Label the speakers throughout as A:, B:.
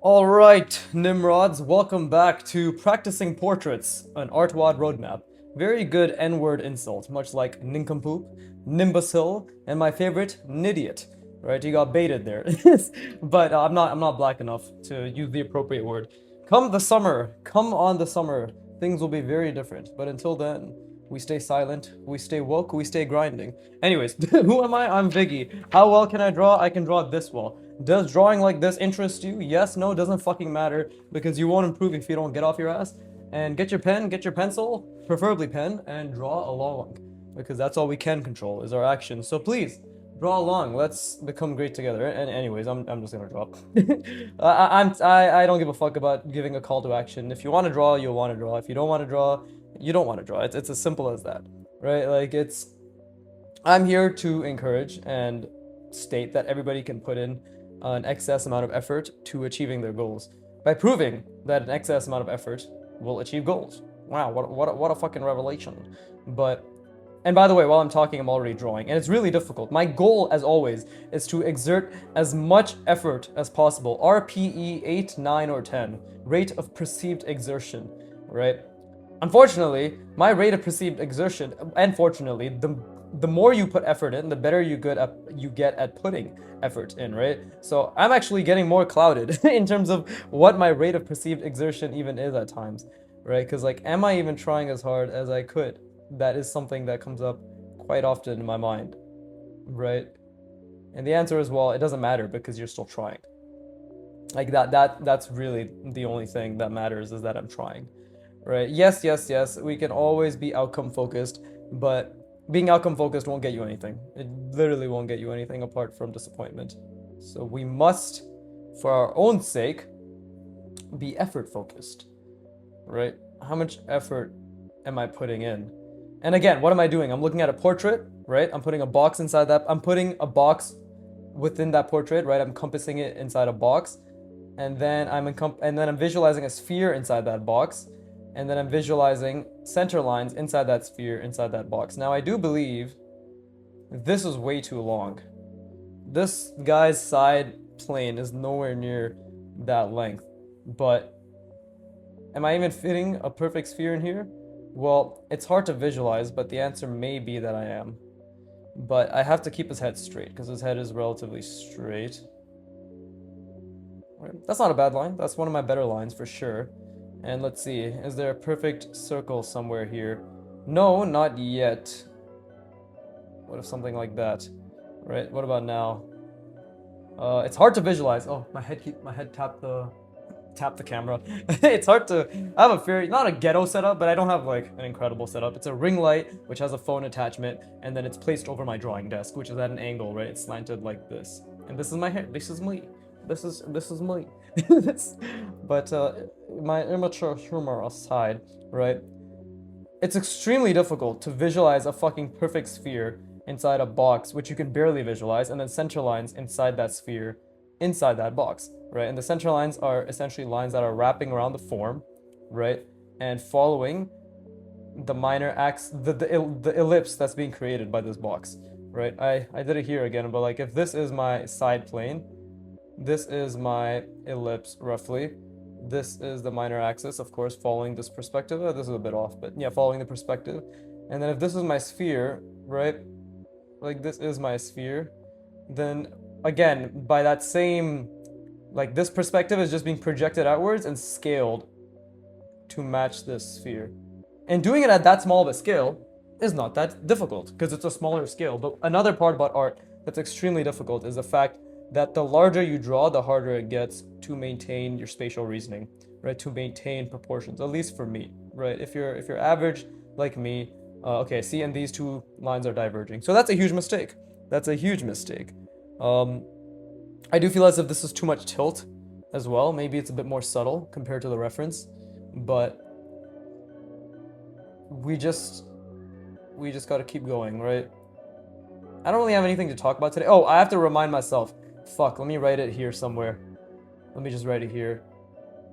A: Alright, Nimrods, welcome back to Practicing Portraits, an artwod roadmap. Very good N-word insult, much like nincompoop, nimbecile, and my favorite, nidiot. Right, you got baited there. But I'm not black enough to use the appropriate word. Come on the summer, things will be very different. But until then, we stay silent, we stay woke, we stay grinding. Anyways, who am I? I'm Viggy. How well can I draw? I can draw this well. Does drawing like this interest you? Yes, no, doesn't fucking matter, because you won't improve if you don't get off your ass. And get your pen, get your pencil, preferably pen, and draw along. Because that's all we can control, is our actions. So please, draw along. Let's become great together. And anyways, I'm just gonna draw. I don't give a fuck about giving a call to action. If you want to draw, you'll want to draw. If you don't want to draw, you don't want to draw. It's as simple as that, right? I'm here to encourage and state that everybody can put in an excess amount of effort to achieving their goals by proving that an excess amount of effort will achieve goals. Wow, what a fucking revelation. And by the way, while I'm talking, I'm already drawing, and it's really difficult. My goal, as always, is to exert as much effort as possible. RPE 8, 9, or 10, rate of perceived exertion, right? Unfortunately, my rate of perceived exertion, and fortunately, the more you put effort in, the better you get at putting effort in, right? So I'm actually getting more clouded in terms of what my rate of perceived exertion even is at times, right? Because like, am I even trying as hard as I could? That is something that comes up quite often in my mind, right? And the answer is, well, it doesn't matter because you're still trying. Like that's really the only thing that matters, is that I'm trying, right? Yes, we can always be outcome focused, but being outcome focused won't get you anything. It literally won't get you anything apart from disappointment. So we must, for our own sake, be effort focused, right? How much effort am I putting in? And again, what am I doing? I'm looking at a portrait, right? I'm putting a box inside that. I'm putting a box within that portrait, right? I'm encompassing it inside a box, and then I'm visualizing a sphere inside that box, and then I'm visualizing center lines inside that sphere, inside that box. Now, I do believe this is way too long. This guy's side plane is nowhere near that length, but am I even fitting a perfect sphere in here? Well, it's hard to visualize, but the answer may be that I am. But I have to keep his head straight, because his head is relatively straight. Right. That's not a bad line. That's one of my better lines for sure. And let's see, is there a perfect circle somewhere here? No, not yet. What if something like that? Right, what about now? It's hard to visualize. Oh, my head tapped the camera. It's hard to, I have a very, not a ghetto setup, but I don't have like an incredible setup. It's a ring light, which has a phone attachment, and then it's placed over my drawing desk, which is at an angle, right? It's slanted like this. And this is my hair. This is me. This is me. But my immature humor aside, right? It's extremely difficult to visualize a fucking perfect sphere inside a box, which you can barely visualize, and then center lines inside that sphere, inside that box, right? And the center lines are essentially lines that are wrapping around the form, right? And following the minor the ellipse that's being created by this box, right? I did it here again, but like, if this is my side plane, this is my ellipse roughly, this is the minor axis, of course, following this perspective. This is a bit off, but yeah, following the perspective. And then if this is my sphere, right? Like, this is my sphere, then again, by that same, like, this perspective is just being projected outwards and scaled to match this sphere. And doing it at that small of a scale is not that difficult, because it's a smaller scale. But another part about art that's extremely difficult is the fact that the larger you draw, the harder it gets to maintain your spatial reasoning, right? To maintain proportions, at least for me, right? If you're average like me, okay, see, and these two lines are diverging. So that's a huge mistake. That's a huge mistake. I do feel as if this is too much tilt as well. Maybe it's a bit more subtle compared to the reference, but we just gotta keep going, right? I don't really have anything to talk about today. Oh, I have to remind myself. Fuck, let me write it here somewhere. Let me just write it here.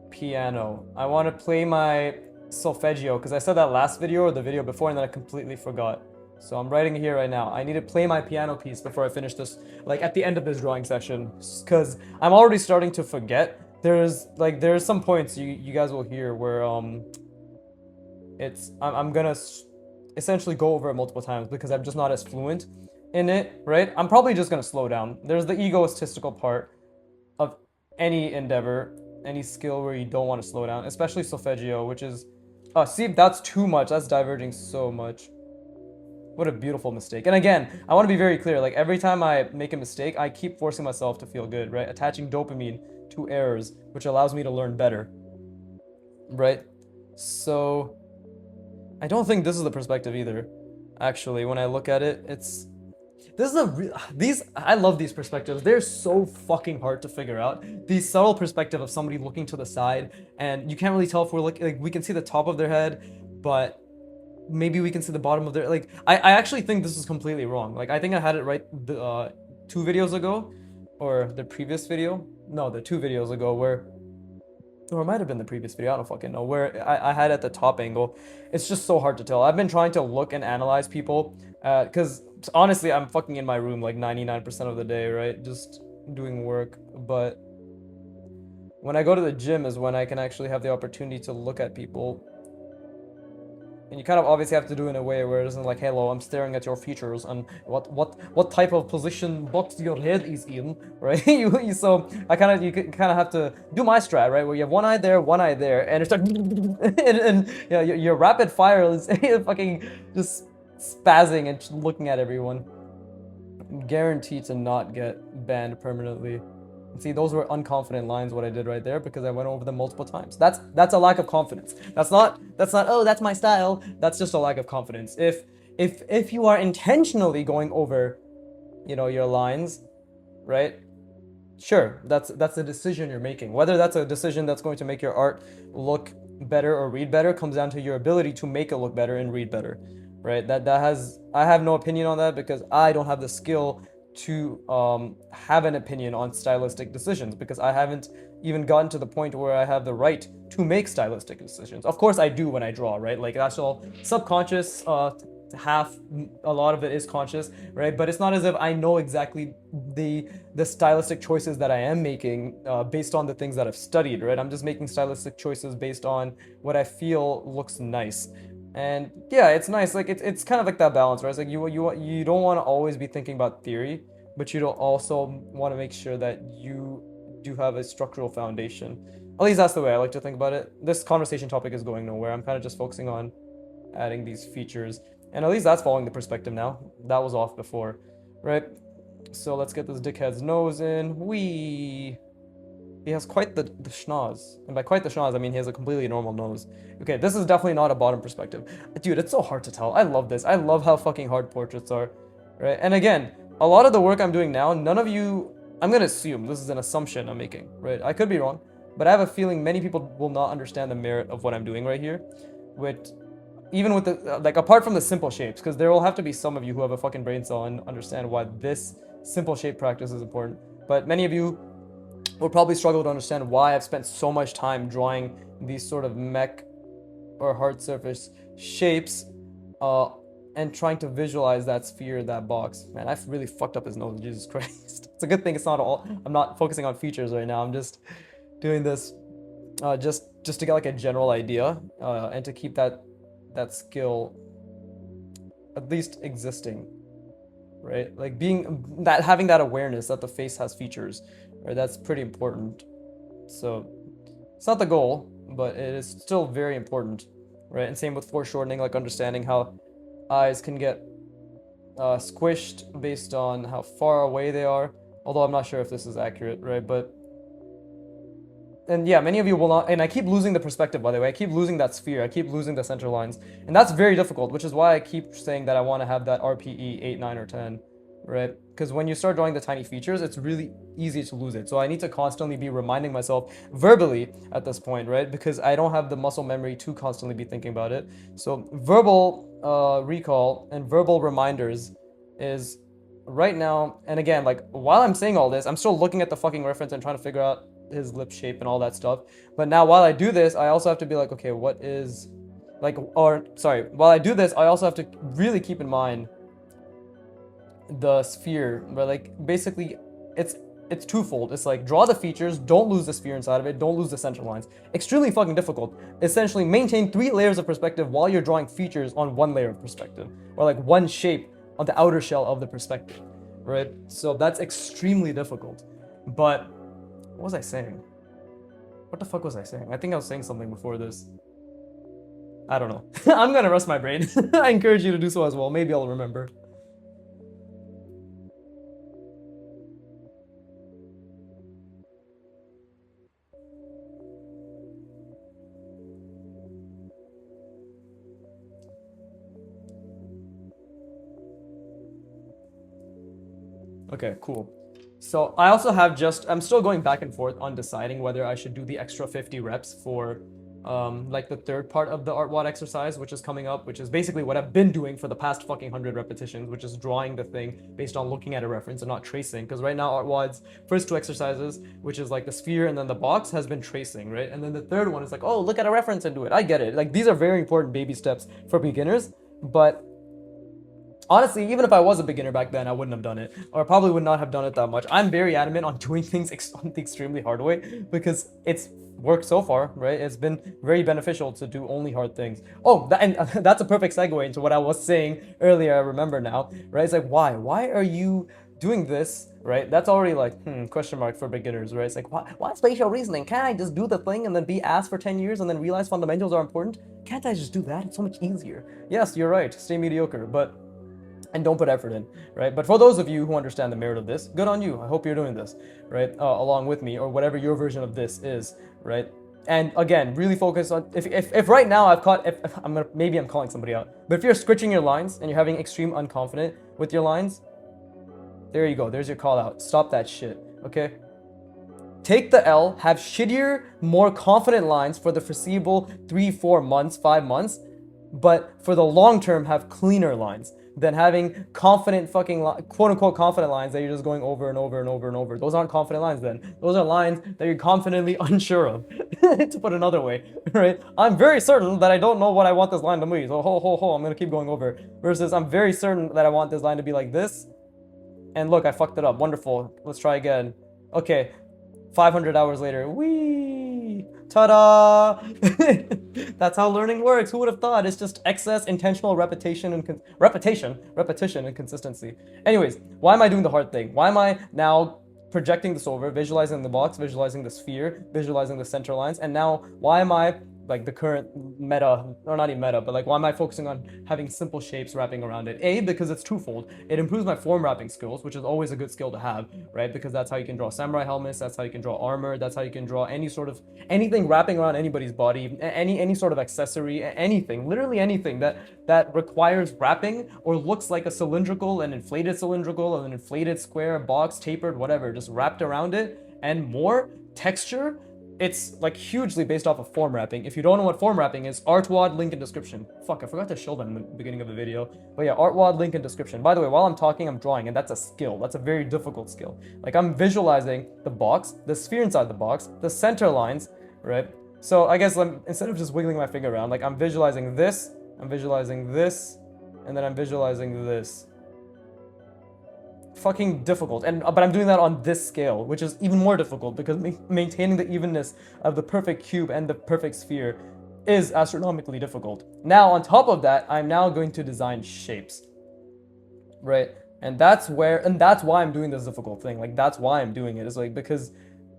A: Piano. I want to play my solfeggio, because I said that last video or the video before, and then I completely forgot. So I'm writing it here right now. I need to play my piano piece before I finish this, like at the end of this drawing session, because I'm already starting to forget there's some points you guys will hear where I'm gonna essentially go over it multiple times because I'm just not as fluent in it, right? I'm probably just gonna slow down. There's the egoistical part of any endeavor, any skill where you don't want to slow down, especially solfeggio, which is, see, that's too much. That's diverging so much. What a beautiful mistake. And again, I want to be very clear. Like every time I make a mistake, I keep forcing myself to feel good, right? Attaching dopamine to errors, which allows me to learn better, right? So I don't think this is the perspective either. Actually, when I look at it, it's this is these I love these perspectives. They're so fucking hard to figure out. The subtle perspective of somebody looking to the side, and you can't really tell if we're looking. Like we can see the top of their head, but maybe we can see the bottom of their. Like I actually think this is completely wrong. Like I think I had it right the 2 videos ago, or the previous video. No, the 2 videos ago where or it might have been the previous video, I don't fucking know, where I had at the top angle. It's just so hard to tell. I've been trying to look and analyze people, because honestly, I'm fucking in my room like 99% of the day, right? Just doing work. But when I go to the gym is when I can actually have the opportunity to look at people, and you kind of obviously have to do it in a way where it isn't like, hello, I'm staring at your features and what type of position box your head is in, right? So you kind of have to do my strat, right? Where you have one eye there, and it's like, and yeah, your rapid fire is fucking just spazzing and looking at everyone. Guaranteed to not get banned permanently. See, those were unconfident lines, what I did right there, because I went over them multiple times. That's a lack of confidence. That's not oh, that's my style. That's just a lack of confidence. If you are intentionally going over, your lines, right? Sure, that's a decision you're making. Whether that's a decision that's going to make your art look better or read better comes down to your ability to make it look better and read better, right? I have no opinion on that because I don't have the skill to have an opinion on stylistic decisions because I haven't even gotten to the point where I have the right to make stylistic decisions. Of course I do when I draw, right? Like that's all subconscious, half, a lot of it is conscious, right? But it's not as if I know exactly the stylistic choices that I am making based on the things that I've studied, right? I'm just making stylistic choices based on what I feel looks nice. And yeah, it's nice. Like it's kind of like that balance, right? It's like you don't want to always be thinking about theory, but you don't also want to make sure that you do have a structural foundation. At least that's the way I like to think about it. This conversation topic is going nowhere. I'm kind of just focusing on adding these features, and at least that's following the perspective now. That was off before, right? So let's get this dickhead's nose in. He has quite the schnoz. And by quite the schnoz, I mean he has a completely normal nose. Okay, this is definitely not a bottom perspective. Dude, it's so hard to tell. I love this. I love how fucking hard portraits are, right? And again, a lot of the work I'm doing now, none of you, I'm gonna assume, this is an assumption I'm making, right? I could be wrong, but I have a feeling many people will not understand the merit of what I'm doing right here. Even with the, like, apart from the simple shapes, because there will have to be some of you who have a fucking brain cell and understand why this simple shape practice is important. But many of you will probably struggle to understand why I've spent so much time drawing these sort of mech or hard surface shapes and trying to visualize that sphere, that box. Man, I've really fucked up his nose, Jesus Christ. It's a good thing it's not all, I'm not focusing on features right now. I'm just doing this just to get like a general idea and to keep that skill at least existing, right? Like having that awareness that the face has features, right? That's pretty important. So it's not the goal, but it is still very important, right? And same with foreshortening, like understanding how eyes can get squished based on how far away they are. Although I'm not sure if this is accurate, right? And yeah, many of you will not, and I keep losing the perspective, by the way. I keep losing that sphere. I keep losing the center lines. And that's very difficult, which is why I keep saying that I want to have that RPE 8, 9, or 10, right? Because when you start drawing the tiny features, it's really easy to lose it. So I need to constantly be reminding myself verbally at this point, right? Because I don't have the muscle memory to constantly be thinking about it. So verbal recall and verbal reminders is right now, and again, like while I'm saying all this, I'm still looking at the fucking reference and trying to figure out his lip shape and all that stuff. But now while I do this, I also have to be like, okay, what is like, or sorry, while I do this, I also have to really keep in mind the sphere, but like basically it's it's twofold. It's like draw the features, don't lose the sphere inside of it, don't lose the center lines. Extremely fucking difficult. Essentially, maintain 3 layers of perspective while you're drawing features on 1 layer of perspective, or like one shape on the outer shell of the perspective, right? So that's extremely difficult. But what was I saying? What the fuck was I saying? I think I was saying something before this. I don't know. I'm gonna rest my brain. I encourage you to do so as well. Maybe I'll remember. Okay, cool. So I also have I'm still going back and forth on deciding whether I should do the extra 50 reps for like the third part of the artwod exercise, which is coming up, which is basically what I've been doing for the past fucking 100 repetitions, which is drawing the thing based on looking at a reference and not tracing. Because right now artwod's first 2 exercises, which is like the sphere and then the box, has been tracing, right? And then the third one is like, oh, look at a reference and do it. I get it. Like these are very important baby steps for beginners, but honestly, even if I was a beginner back then, I wouldn't have done it, or probably would not have done it that much. I'm very adamant on doing things on the extremely hard way because it's worked so far, right? It's been very beneficial to do only hard things. Oh, and that's a perfect segue into what I was saying earlier. I remember now, right? It's like, why? Why are you doing this, right? That's already like, question mark for beginners, right? It's like, why spatial reasoning? Can't I just do the thing and then be asked for 10 years and then realize fundamentals are important? Can't I just do that? It's so much easier. Yes, you're right. Stay mediocre, and don't put effort in, right? But for those of you who understand the merit of this, good on you. I hope you're doing this, right? Along with me, or whatever your version of this is, right? And again, really focus on, if right now I've caught, maybe I'm calling somebody out, but if you're scritching your lines and you're having extreme unconfident with your lines, there you go. There's your call out. Stop that shit, okay? Take the L, have shittier, more confident lines for the foreseeable 3, 4 months, 5 months, but for the long term, have cleaner lines than having confident fucking quote unquote confident lines that you're just going over and over and over and over. Those aren't confident lines then. Those are lines that you're confidently unsure of, to put another way, right? I'm very certain that I don't know what I want this line to be, so I'm gonna keep going over. Versus I'm very certain that I want this line to be like this, and look, I fucked it up. Wonderful. Let's try again. Okay, 500 hours later, whee! Ta-da! That's how learning works. Who would have thought? It's just excess intentional repetition and repetition and consistency. Anyways, why am I doing the hard thing? Why am I now projecting this over, visualizing the box, visualizing the sphere, visualizing the center lines, and now why am I like the current meta, or not even meta, but like why am I focusing on having simple shapes wrapping around it? A, because it's twofold. It improves my form wrapping skills, which is always a good skill to have, right? Because that's how you can draw samurai helmets, that's how you can draw armor, that's how you can draw any sort of, anything wrapping around anybody's body, any sort of accessory, anything, literally anything that requires wrapping or looks like a cylindrical, an inflated cylindrical, an inflated square, box, tapered, whatever, just wrapped around it, and more texture. It's like hugely based off of form wrapping. If you don't know what form wrapping is, artwod, link in description. Fuck, I forgot to show that in the beginning of the video. But yeah, artwod, link in description. By the way, while I'm talking, I'm drawing, and that's a skill. That's a very difficult skill. Like I'm visualizing the box, the sphere inside the box, the center lines, right? So I guess instead of just wiggling my finger around, like I'm visualizing this, and then I'm visualizing this. Fucking difficult, but I'm doing that on this scale, which is even more difficult because maintaining the evenness of the perfect cube and the perfect sphere is astronomically difficult. Now, on top of that, I'm now going to design shapes, right? And that's why I'm doing this difficult thing. Like that's why I'm doing it. Is like because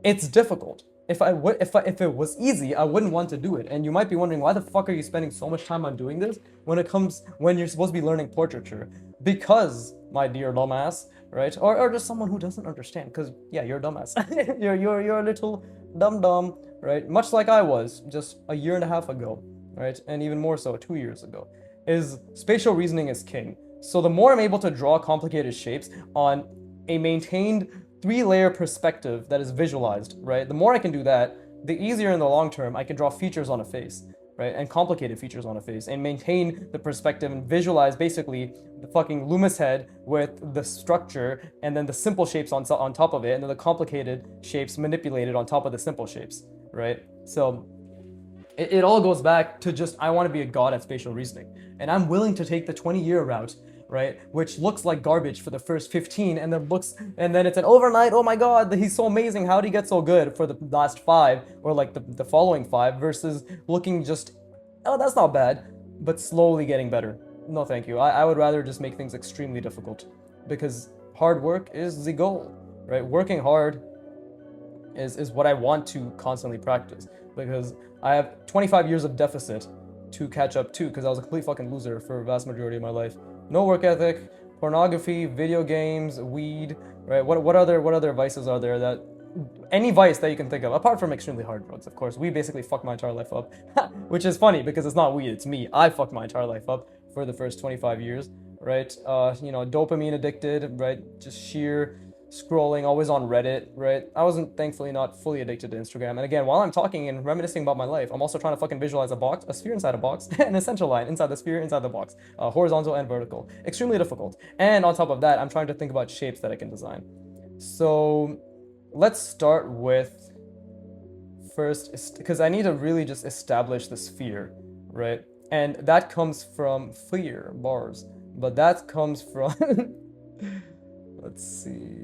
A: it's difficult. If it was easy, I wouldn't want to do it. And you might be wondering, why the fuck are you spending so much time on doing this when you're supposed to be learning portraiture? Because, my dear dumbass, right? Or just someone who doesn't understand, because yeah, you're a dumbass. you're a little dumb, right? Much like I was just a year and a half ago, right? And even more so 2 years ago. Is spatial reasoning is king. So the more I'm able to draw complicated shapes on a maintained 3-layer perspective that is visualized, right? The more I can do that, the easier in the long term I can draw features on a face, right? And complicated features on a face and maintain the perspective and visualize basically the fucking Loomis head with the structure and then the simple shapes on top of it and then the complicated shapes manipulated on top of the simple shapes, right? So it all goes back to just, I want to be a god at spatial reasoning. And I'm willing to take the 20-year route right? Which looks like garbage for the first 15, and then it's an overnight, oh my god, he's so amazing, how did he get so good for the last 5, or like the following 5, versus looking just, oh, that's not bad, but slowly getting better. No, thank you. I would rather just make things extremely difficult, because hard work is the goal, right? Working hard is what I want to constantly practice, because I have 25 years of deficit to catch up to, because I was a complete fucking loser for a vast majority of my life. No work ethic, pornography, video games, weed, right? What other vices are there that any vice that you can think of, apart from extremely hard drugs, of course. We basically fucked my entire life up, which is funny because it's not weed, it's me. I fucked my entire life up for the first 25 years, right? Dopamine addicted, right? Just sheer scrolling, always on Reddit, right? I wasn't, thankfully, not fully addicted to Instagram. And again, while I'm talking and reminiscing about my life, I'm also trying to fucking visualize a box, a sphere inside a box, an essential line inside the sphere, inside the box, horizontal and vertical. Extremely difficult. And on top of that, I'm trying to think about shapes that I can design. So let's start with first, because I need to really just establish the sphere, right? And that comes from fear, bars. But that comes from, let's see.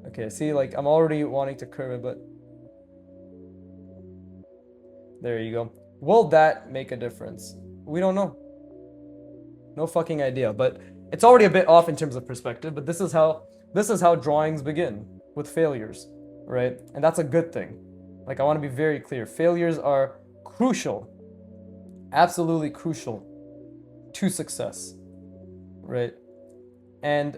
A: Okay, see, like, I'm already wanting to curve it, but there you go. Will that make a difference? We don't know. No fucking idea, but it's already a bit off in terms of perspective, but this is how drawings begin, with failures, right? And that's a good thing. Like, I want to be very clear. Failures are crucial, absolutely crucial to success, right? And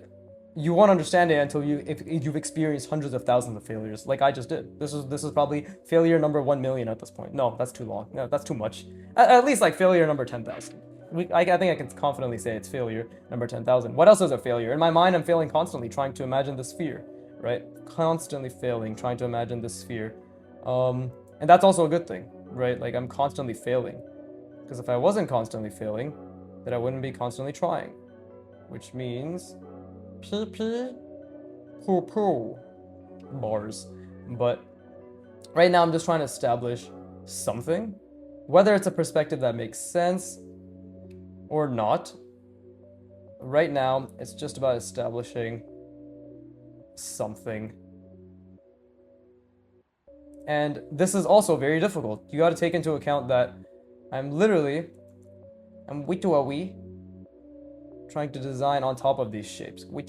A: you won't understand it until you've experienced hundreds of thousands of failures, like I just did. This is probably failure number 1 million at this point. No, that's too long. No, that's too much. At least like failure number 10,000. I think I can confidently say it's failure number 10,000. What else is a failure? In my mind, I'm failing constantly, trying to imagine the sphere, right? Constantly failing, trying to imagine the sphere. And that's also a good thing, right? Like, I'm constantly failing. Because if I wasn't constantly failing, then I wouldn't be constantly trying. Which means PP, poo-poo, bars. But right now I'm just trying to establish something, whether it's a perspective that makes sense or not. Right now it's just about establishing something. And this is also very difficult. You got to take into account that I'm wee trying to design on top of these shapes. You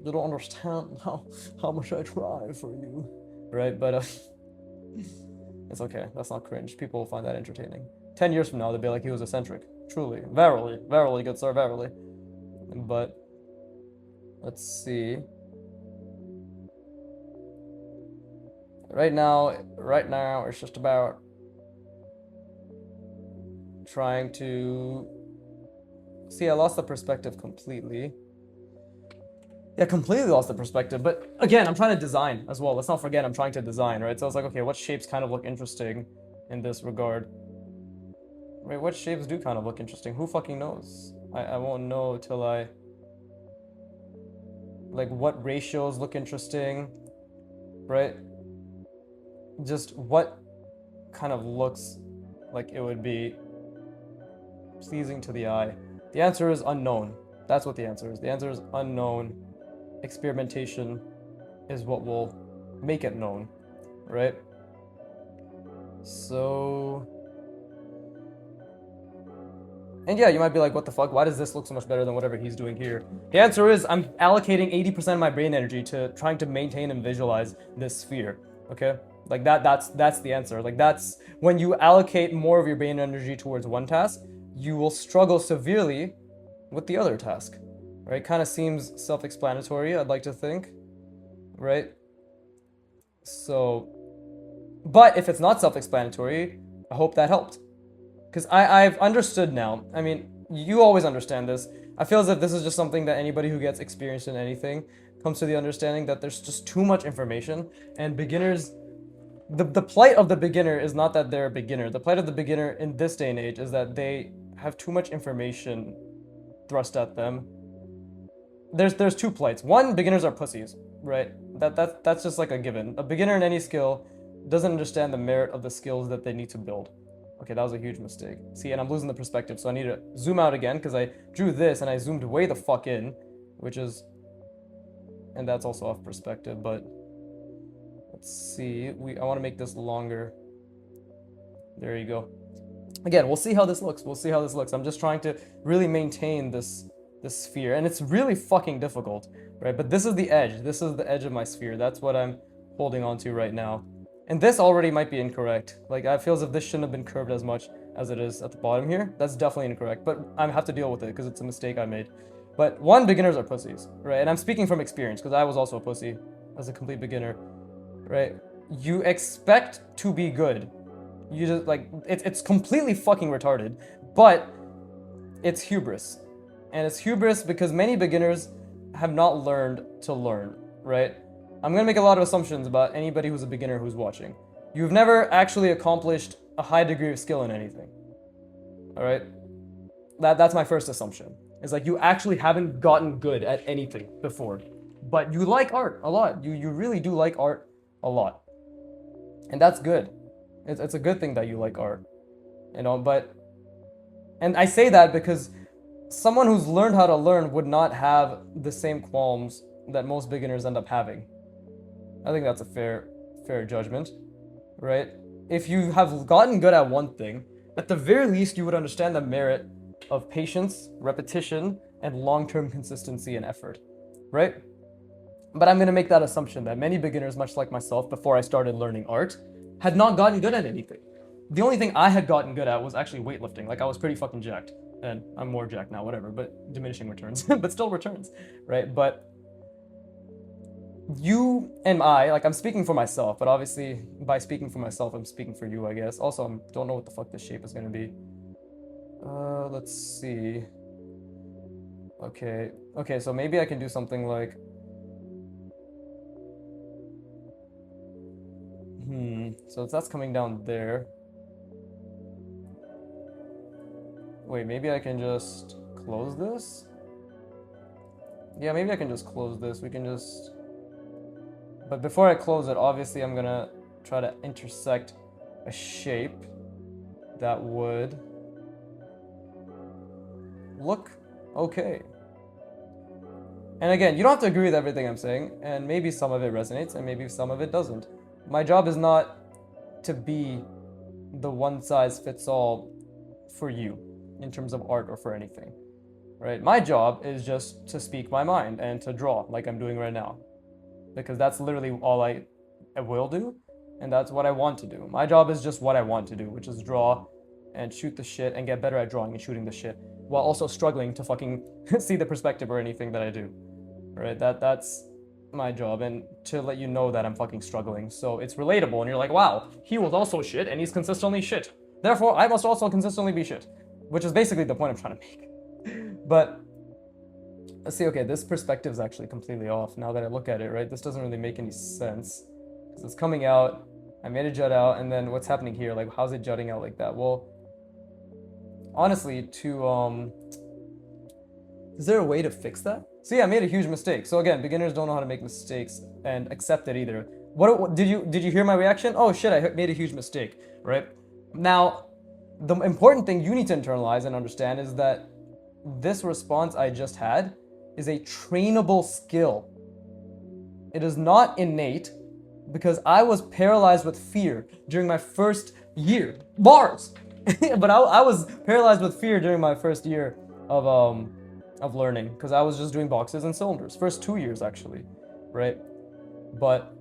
A: don't understand how much I try for you, right? But it's okay. That's not cringe. People will find that entertaining. 10 years from now, they'll be like, he was eccentric. Truly, verily, good sir, verily. But let's see. Right now, it's just about trying to see. I lost the perspective completely. Yeah, completely lost the perspective. But again, I'm trying to design as well. Let's not forget I'm trying to design, right? So I was like, okay, what shapes kind of look interesting in this regard? Right, what shapes do kind of look interesting? Who fucking knows? I won't know till I... Like, what ratios look interesting, right? Just what kind of looks like it would be pleasing to the eye. The answer is unknown. That's what the answer is. The answer is unknown. Experimentation is what will make it known, right? So... And yeah, you might be like, what the fuck? Why does this look so much better than whatever he's doing here? The answer is I'm allocating 80% of my brain energy to trying to maintain and visualize this sphere, okay? Like that's the answer. Like that's when you allocate more of your brain energy towards one task, you will struggle severely with the other task, right? Kind of seems self-explanatory, I'd like to think, right? So, but if it's not self-explanatory, I hope that helped. Because I've understood now. I mean, you always understand this. I feel as if this is just something that anybody who gets experience in anything comes to the understanding that there's just too much information, and beginners... The plight of the beginner is not that they're a beginner. The plight of the beginner in this day and age is that they have too much information thrust at them. There's two plights. One, beginners are pussies, right? That's just like a given. A beginner in any skill doesn't understand the merit of the skills that they need to build. Okay, that was a huge mistake. See, and I'm losing the perspective, so I need to zoom out again because I drew this and I zoomed way the fuck in, which is, and that's also off perspective, but let's see. I want to make this longer. There you go. Again, we'll see how this looks. We'll see how this looks. I'm just trying to really maintain this sphere, and it's really fucking difficult, right? But this is the edge. This is the edge of my sphere. That's what I'm holding on to right now. And this already might be incorrect. Like, I feel as if this shouldn't have been curved as much as it is at the bottom here. That's definitely incorrect, but I have to deal with it because it's a mistake I made. But one, beginners are pussies, right? And I'm speaking from experience because I was also a pussy as a complete beginner, right? You expect to be good. You just, like, it's completely fucking retarded, but it's hubris. And it's hubris because many beginners have not learned to learn, right? I'm gonna make a lot of assumptions about anybody who's a beginner who's watching. You've never actually accomplished a high degree of skill in anything, all right? That's my first assumption. It's like you actually haven't gotten good at anything before, but you like art a lot. You really do like art a lot, and that's good. It's a good thing that you like art, you know. But, and I say that because someone who's learned how to learn would not have the same qualms that most beginners end up having. I think that's a fair judgment, right? If you have gotten good at one thing, at the very least you would understand the merit of patience, repetition, and long-term consistency and effort, right? But I'm gonna make that assumption that many beginners, much like myself, before I started learning art, had not gotten good at anything. The only thing I had gotten good at was actually weightlifting. Like, I was pretty fucking jacked, and I'm more jacked now, whatever, but diminishing returns, but still returns, right? But you and I, like, I'm speaking for myself, but obviously by speaking for myself, I'm speaking for you, I guess. Also, I don't know what the fuck this shape is gonna be. Let's see. Okay, so maybe I can do something like, so if that's coming down there. Wait, maybe I can just close this? Yeah, maybe I can just close this. We can just... But before I close it, obviously I'm gonna try to intersect a shape that would look okay. And again, you don't have to agree with everything I'm saying, and maybe some of it resonates and maybe some of it doesn't. My job is not to be the one-size-fits-all for you in terms of art or for anything, right? My job is just to speak my mind and to draw like I'm doing right now, because that's literally all I will do, and that's what I want to do. My job is just what I want to do, which is draw and shoot the shit and get better at drawing and shooting the shit while also struggling to fucking see the perspective or anything that I do, right? That's my job, and to let you know that I'm fucking struggling, so it's relatable, and you're like, wow, he was also shit, and he's consistently shit. Therefore, I must also consistently be shit, which is basically the point I'm trying to make. But let's see, okay, this perspective is actually completely off now that I look at it, right? This doesn't really make any sense, because it's coming out, I made it jut out, and then what's happening here? Like, how's it jutting out like that? Well, honestly, is there a way to fix that? So yeah, I made a huge mistake. So again, beginners don't know how to make mistakes and accept it either. What did you hear my reaction? Oh shit, I made a huge mistake, right? Now, the important thing you need to internalize and understand is that this response I just had is a trainable skill. It is not innate, because I was paralyzed with fear during my first year. Bars! But I was paralyzed with fear during my first year of learning, because I was just doing boxes and cylinders. First 2 years, actually, right? But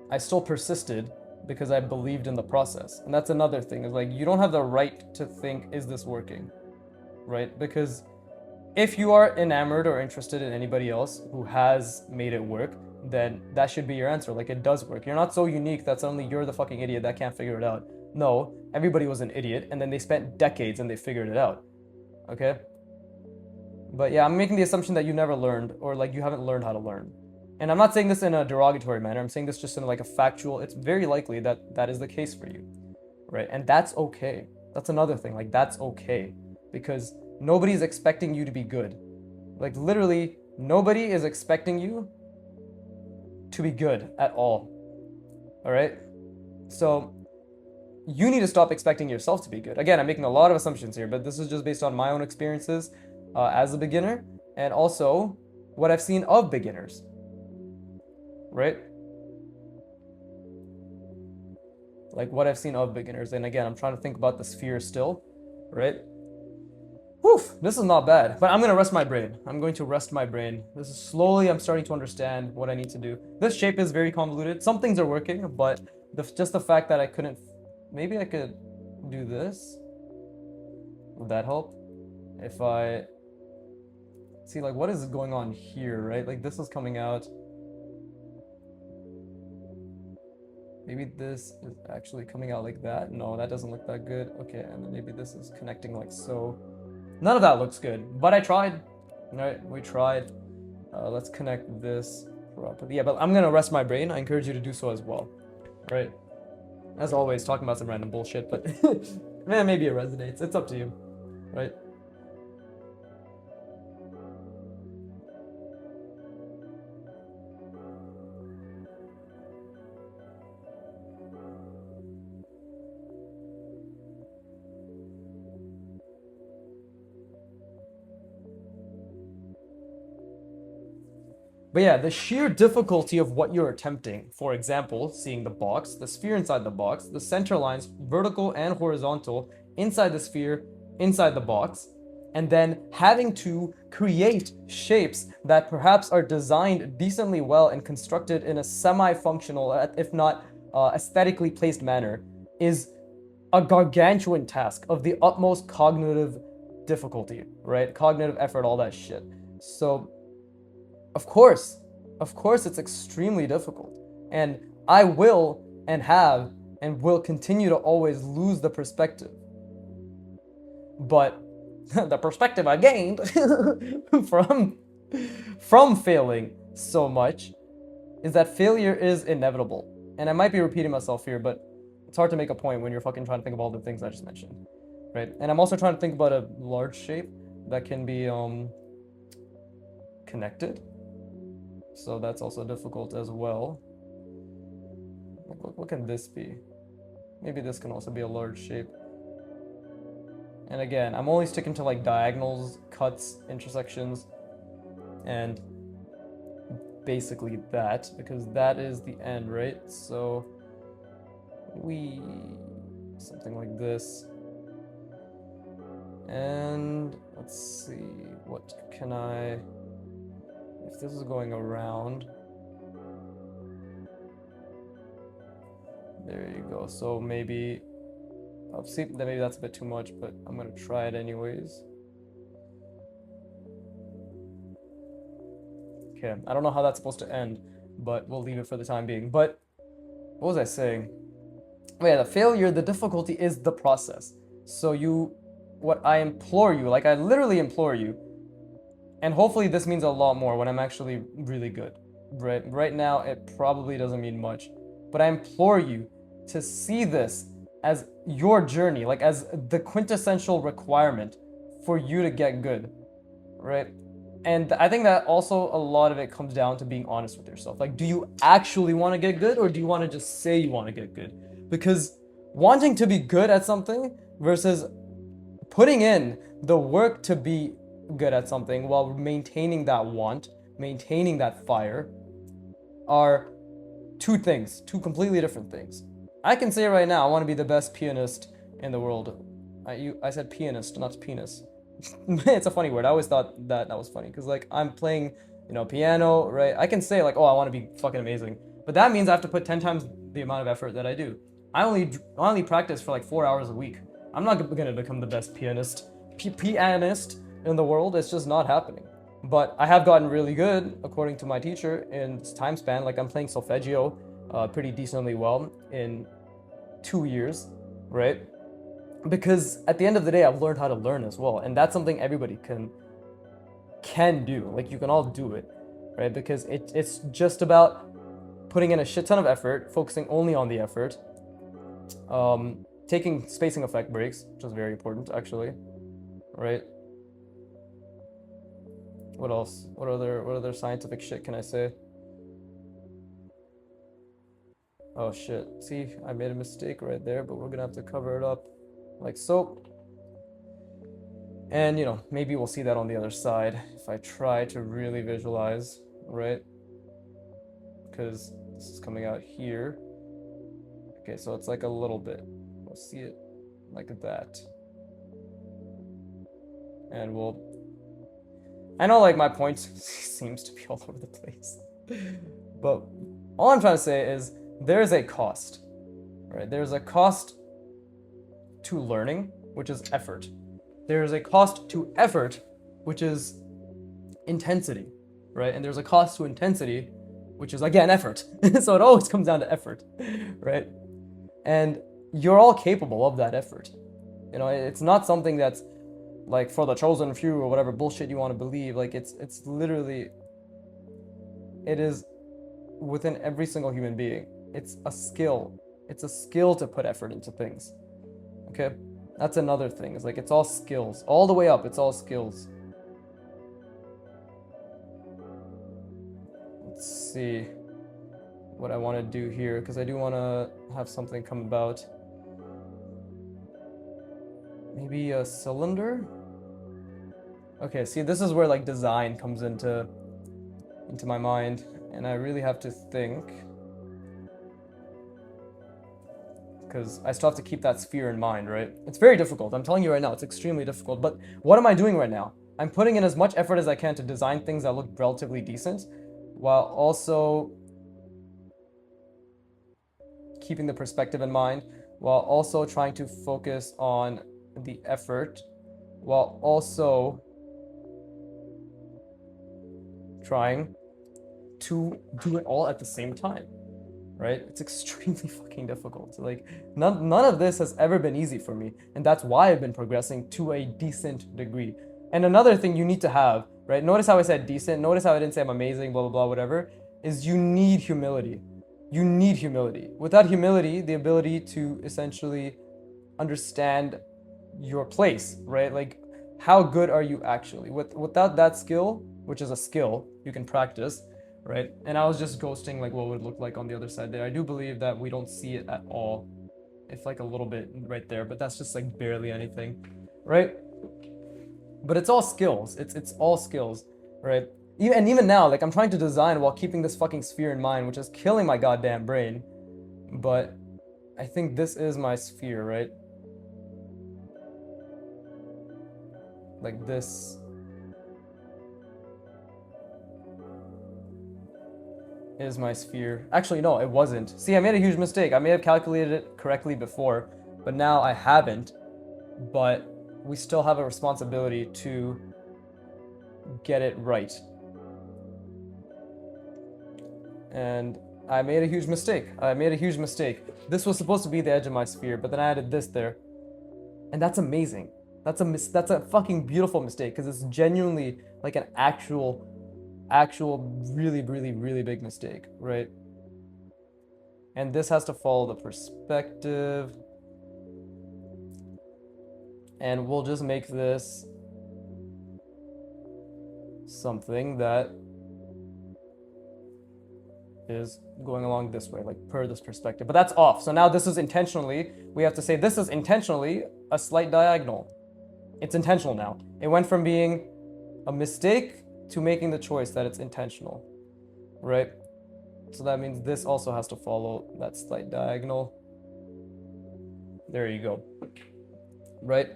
A: I still persisted because I believed in the process. And that's another thing, is like, you don't have the right to think, is this working, right? Because if you are enamored or interested in anybody else who has made it work, then that should be your answer. Like, it does work. You're not so unique that suddenly you're the fucking idiot that can't figure it out. No, everybody was an idiot, and then they spent decades and they figured it out. Okay? But yeah, I'm making the assumption that you never learned, or like you haven't learned how to learn. And I'm not saying this in a derogatory manner. I'm saying this just in like a factual, it's very likely that that is the case for you, right? And that's okay. That's another thing. Like, that's okay, because nobody's expecting you to be good. Like, literally, nobody is expecting you to be good at all. All right? So you need to stop expecting yourself to be good. Again, I'm making a lot of assumptions here, but this is just based on my own experiences as a beginner, and also what I've seen of beginners, right? Like what I've seen of beginners. And again, I'm trying to think about the sphere still, right? Whew, this is not bad, but I'm gonna rest my brain. I'm going to rest my brain. This is slowly, I'm starting to understand what I need to do. This shape is very convoluted. Some things are working, but just the fact that I couldn't, maybe I could do this. Would that help? If I, see, like, what is going on here, right? Like, this is coming out. Maybe this is actually coming out like that. No, that doesn't look that good. Okay, and then maybe this is connecting like so. None of that looks good, but I tried. All right, we tried. Let's connect this properly. Yeah, but I'm gonna rest my brain. I encourage you to do so as well. All right. As always, talking about some random bullshit, but man, maybe it resonates. It's up to you, right? But yeah, the sheer difficulty of what you're attempting, for example, seeing the box, the sphere inside the box, the center lines, vertical and horizontal, inside the sphere, inside the box, and then having to create shapes that perhaps are designed decently well and constructed in a semi-functional, if not aesthetically placed manner, is a gargantuan task of the utmost cognitive difficulty, right? Cognitive effort, all that shit. So of course, it's extremely difficult. And I will and have and will continue to always lose the perspective. But the perspective I gained from failing so much is that failure is inevitable. And I might be repeating myself here, but it's hard to make a point when you're fucking trying to think of all the things I just mentioned. Right? And I'm also trying to think about a large shape that can be connected. So that's also difficult as well. What can this be? Maybe this can also be a large shape. And again, I'm only sticking to like diagonals, cuts, intersections, and basically that, because that is the end, right? So something like this. And let's see, what can I, if this is going around, there you go. So maybe, I'll see, maybe that's a bit too much, but I'm gonna try it anyways. Okay, I don't know how that's supposed to end, but we'll leave it for the time being. But what was I saying? Oh yeah, the failure, the difficulty is the process. So what I implore you, like I literally implore you, and hopefully this means a lot more when I'm actually really good, right? Right now, it probably doesn't mean much, but I implore you to see this as your journey, like as the quintessential requirement for you to get good, right? And I think that also a lot of it comes down to being honest with yourself. Like, do you actually want to get good, or do you want to just say you want to get good? Because wanting to be good at something versus putting in the work to be good at something while maintaining that want, maintaining that fire, are two completely different things. I can say right now, I want to be the best pianist in the world. I said pianist, not penis. It's a funny word. I always thought that was funny because like I'm playing, piano, right? I can say like, oh, I want to be fucking amazing, but that means I have to put 10 times the amount of effort that I do. I only practice for like 4 hours a week. I'm not gonna become the best pianist in the world. It's just not happening. But I have gotten really good, according to my teacher, in this time span. Like I'm playing solfeggio pretty decently well in 2 years, right? Because at the end of the day, I've learned how to learn as well, and that's something everybody can do. Like you can all do it, right? Because it's just about putting in a shit ton of effort, focusing only on the effort, taking spacing effect breaks, which is very important actually, right? What else? What other scientific shit can I say? Oh shit. See, I made a mistake right there, but we're gonna have to cover it up like so. And, you know, maybe we'll see that on the other side if I try to really visualize, right? Because this is coming out here. Okay, so it's like a little bit. We'll see it like that. And we'll... I know, like, my point seems to be all over the place. But all I'm trying to say is there's a cost, right? There's a cost to learning, which is effort. There's a cost to effort, which is intensity, right? And there's a cost to intensity, which is, again, effort. So it always comes down to effort, right? And you're all capable of that effort. You know, it's not something that's like for the chosen few or whatever bullshit you want to believe. Like it's literally, it is within every single human being. It's a skill. It's a skill to put effort into things. Okay? That's another thing. It's like it's all skills. All the way up, it's all skills. Let's see what I want to do here, because I do want to have something come about. Maybe a cylinder? Okay, see, this is where like design comes into my mind, and I really have to think, because I still have to keep that sphere in mind, right? It's very difficult. I'm telling you right now, it's extremely difficult. But what am I doing right now? I'm putting in as much effort as I can to design things that look relatively decent, while also keeping the perspective in mind, while also trying to focus on the effort, while also trying to do it all at the same time, right? It's extremely fucking difficult. Like, none of this has ever been easy for me, and that's why I've been progressing to a decent degree. And another thing you need to have, right? Notice how I said decent, notice how I didn't say I'm amazing, blah, blah, blah, whatever, is you need humility. You need humility. Without humility, the ability to essentially understand your place, right? Like, how good are you actually? Without that skill, which is a skill you can practice, right? And I was just ghosting like what would it look like on the other side there. I do believe that we don't see it at all. It's like a little bit right there, but that's just like barely anything, right? But it's all skills. It's all skills, right? Even now, like I'm trying to design while keeping this fucking sphere in mind, which is killing my goddamn brain. But I think this is my sphere, right? Like this. Is my sphere. Actually, no, it wasn't. See, I made a huge mistake. I may have calculated it correctly before, but now I haven't. But we still have a responsibility to get it right. And I made a huge mistake. This was supposed to be the edge of my sphere, but then I added this there. And that's amazing. That's a fucking beautiful mistake, because it's genuinely like an actual really, really, really big mistake, right? And this has to follow the perspective. And we'll just make this something that is going along this way, like per this perspective. But that's off. So now this is intentionally, we have to say this is intentionally a slight diagonal. It's intentional now. It went from being a mistake to making the choice that it's intentional, right? So that means this also has to follow that slight diagonal. There you go, right?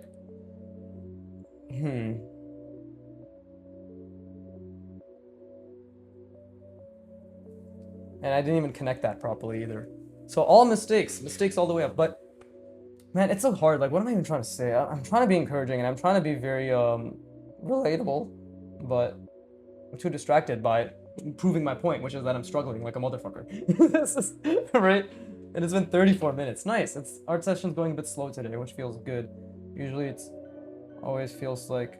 A: And I didn't even connect that properly either. So all mistakes all the way up. But man, it's so hard. Like, what am I even trying to say? I'm trying to be encouraging, and I'm trying to be very relatable, but I'm too distracted by proving my point, which is that I'm struggling like a motherfucker. This is right, and it's been 34 minutes. Nice. It's art session's going a bit slow today, which feels good. Usually it's always feels like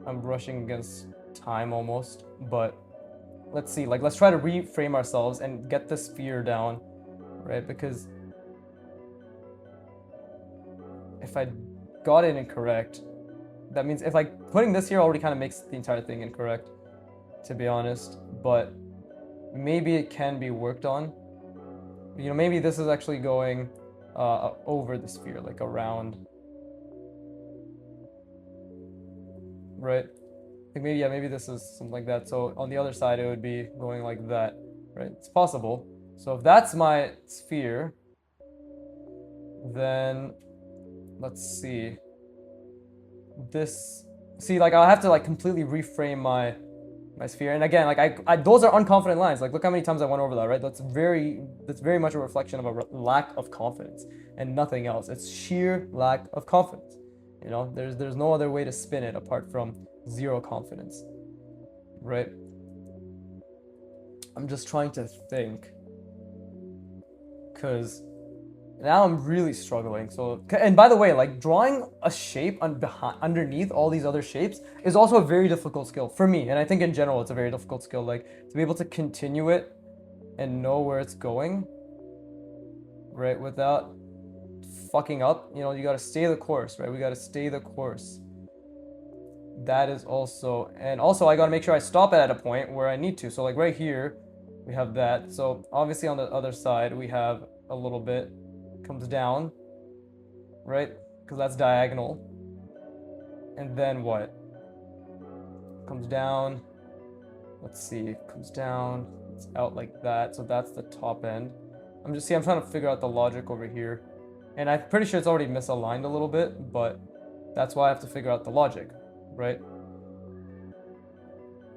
A: I'm rushing against time almost, but let's see. Like, let's try to reframe ourselves and get this fear down, right? Because if I got it incorrect, that means if like putting this here already kind of makes the entire thing incorrect, to be honest, but maybe it can be worked on. You know, maybe this is actually going over the sphere, like around. Right? Like maybe, yeah, maybe this is something like that. So on the other side, it would be going like that, right? It's possible. So if that's my sphere, then let's see. This, see, like I'll have to like completely reframe my sphere. And again, like I those are unconfident lines. Like look how many times I went over that, right? That's very much a reflection of a lack of confidence and nothing else. It's sheer lack of confidence. You know, there's no other way to spin it apart from zero confidence, right? I'm just trying to think, because now I'm really struggling. So, and by the way, like drawing a shape underneath all these other shapes is also a very difficult skill for me, and I think in general it's a very difficult skill. Like to be able to continue it and know where it's going, right, without fucking up. You know, you got to stay the course, right? We got to stay the course. That is also, and also I got to make sure I stop it at a point where I need to. So like right here we have that. So obviously on the other side we have a little bit comes down, right? Because that's diagonal. And then what? Comes down. Let's see. Comes down. It's out like that. So that's the top end. I'm trying to figure out the logic over here. And I'm pretty sure it's already misaligned a little bit, but that's why I have to figure out the logic, right?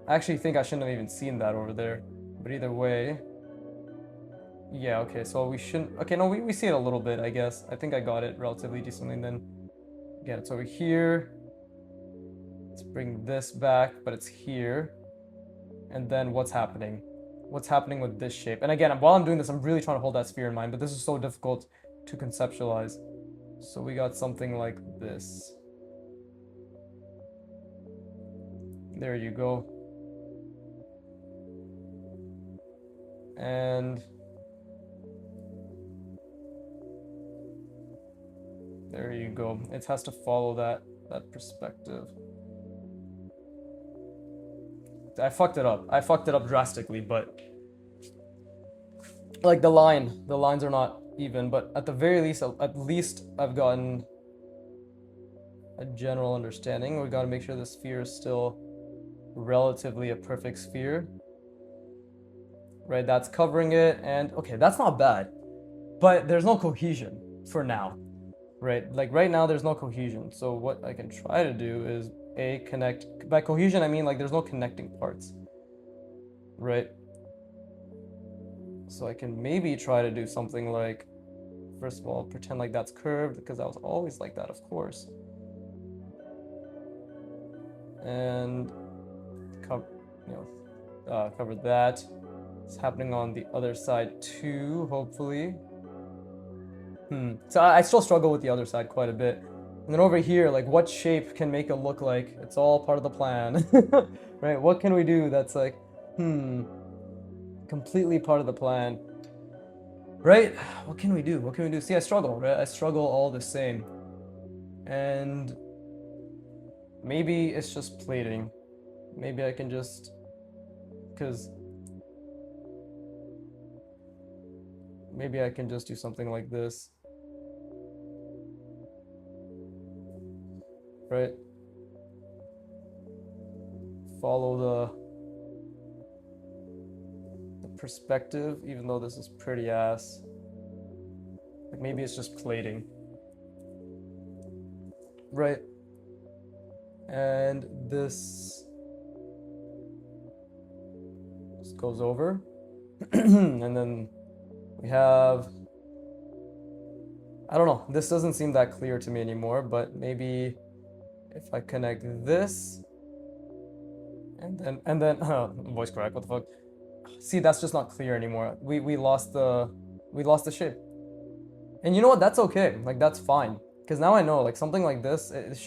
A: I actually think I shouldn't have even seen that over there. But either way, yeah, okay, so we shouldn't, okay, no, we see it a little bit, I guess. I think I got it relatively decently, and then, again, it's over here. Let's bring this back, but it's here. And then what's happening? What's happening with this shape? And again, while I'm doing this, I'm really trying to hold that sphere in mind, but this is so difficult to conceptualize. So we got something like this. There you go. And there you go. It has to follow that perspective. I fucked it up. I fucked it up drastically, but like the lines are not even, but at the very least, I've gotten a general understanding. We got to make sure the sphere is still relatively a perfect sphere. Right, that's covering it, and okay, that's not bad. But there's no cohesion for now. Right, like right now there's no cohesion. So what I can try to do is connect. By cohesion I mean like there's no connecting parts. Right? So I can maybe try to do something like, first of all, pretend like that's curved, because I was always like that, of course. And cover that. It's happening on the other side too, hopefully. So I still struggle with the other side quite a bit. And then over here, like what shape can make it look like it's all part of the plan? Right? What can we do that's like, completely part of the plan? Right? What can we do? What can we do? See, I struggle, right? I struggle all the same. And maybe it's just plating. Maybe I can just, because maybe I can just do something like this. Right? Follow the perspective, even though this is pretty ass. Like maybe it's just plating. Right? And this just goes over. And then we have, I don't know, this doesn't seem that clear to me anymore, but maybe if I connect this and then voice crack, what the fuck? See, that's just not clear anymore. We lost the shape. And you know what? That's okay. Like that's fine, because now I know like something like this, it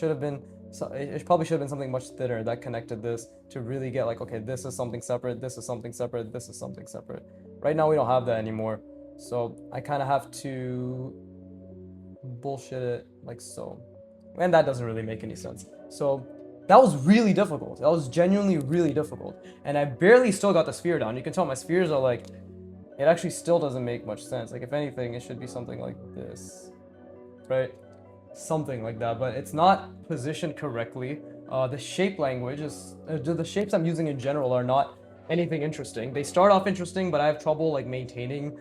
A: probably should have been something much thinner that connected this to really get like, okay, this is something separate, this is something separate, this is something separate. Right now we don't have that anymore. So I kind of have to bullshit it like so. And that doesn't really make any sense. So that was really difficult. That was genuinely really difficult. And I barely still got the sphere down. You can tell my spheres are like it actually still doesn't make much sense. Like, if anything, it should be something like this, right? Something like that, but it's not positioned correctly. The shape language is, the shapes I'm using in general are not anything interesting. They start off interesting, but I have trouble like maintaining